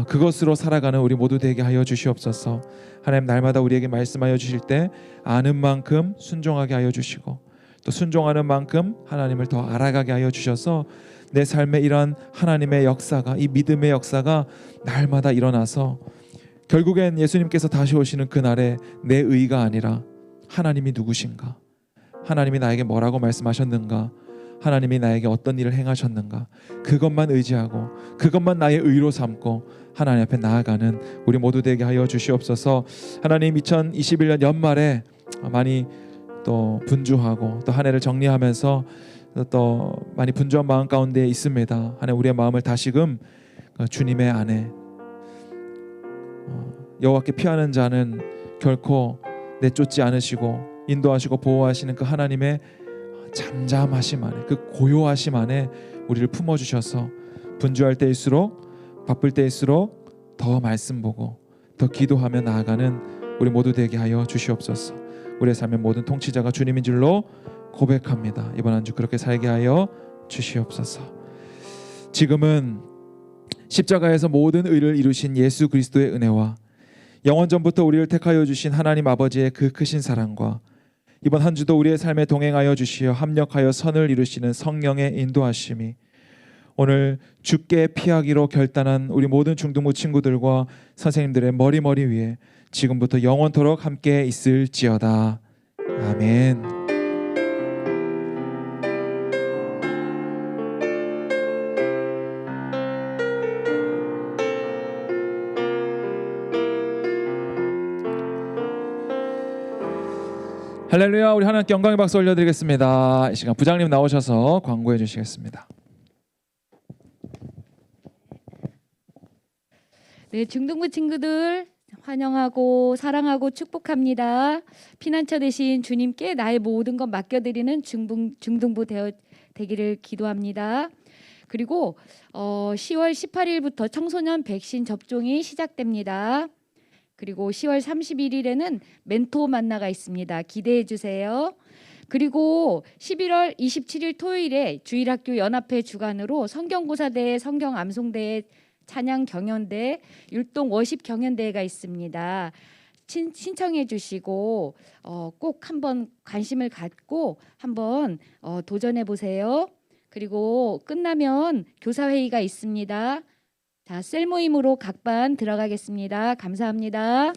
그것으로 살아가는 우리 모두 되게 하여 주시옵소서. 하나님, 날마다 우리에게 말씀하여 주실 때 아는 만큼 순종하게 하여 주시고 또 순종하는 만큼 하나님을 더 알아가게 하여 주셔서 내 삶에 이러한 하나님의 역사가, 이 믿음의 역사가 날마다 일어나서 결국엔 예수님께서 다시 오시는 그날에 내 의가 아니라 하나님이 누구신가, 하나님이 나에게 뭐라고 말씀하셨는가, 하나님이 나에게 어떤 일을 행하셨는가, 그것만 의지하고 그것만 나의 의로 삼고 하나님 앞에 나아가는 우리 모두 되게 하여 주시옵소서. 하나님, 2021년 연말에 많이 또 분주하고 또 한 해를 정리하면서 또 많이 분주한 마음 가운데 있습니다. 하나님, 우리의 마음을 다시금 주님의 안에 여호와께 피하는 자는 결코 내쫓지 않으시고 인도하시고 보호하시는 그 하나님의 잠잠하심 안에, 그 고요하심 안에 우리를 품어주셔서 분주할 때일수록, 바쁠 때일수록 더 말씀 보고 더 기도하며 나아가는 우리 모두 되게 하여 주시옵소서. 우리의 삶의 모든 통치자가 주님인 줄로 고백합니다. 이번 한 주 그렇게 살게 하여 주시옵소서. 지금은 십자가에서 모든 의를 이루신 예수 그리스도의 은혜와 영원전부터 우리를 택하여 주신 하나님 아버지의 그 크신 사랑과 이번 한 주도 우리의 삶에 동행하여 주시어 합력하여 선을 이루시는 성령의 인도하심이 오늘 죽게 피하기로 결단한 우리 모든 중등부 친구들과 선생님들의 머리 위에 지금부터 영원토록 함께 있을지어다. 아멘. 할렐루야. 우리 하나님께 영광의 박수 올려드리겠습니다. 이 시간 부장님 나오셔서 광고해 주시겠습니다. 네, 중등부 친구들 환영하고 사랑하고 축복합니다. 피난처 되신 주님께 나의 모든 것 맡겨드리는 중등부 되기를 기도합니다. 그리고 10월 18일부터 청소년 백신 접종이 시작됩니다. 그리고 10월 31일에는 멘토 만나가 있습니다. 기대해 주세요. 그리고 11월 27일 토요일에 주일학교 연합회 주관으로 성경고사대회, 성경암송대회, 찬양 경연대, 율동 워십 경연대회가 있습니다. 신청해 주시고 꼭 한번 관심을 갖고 한번 도전해 보세요. 그리고 끝나면 교사회의가 있습니다. 자, 셀 모임으로 각 반 들어가겠습니다. 감사합니다.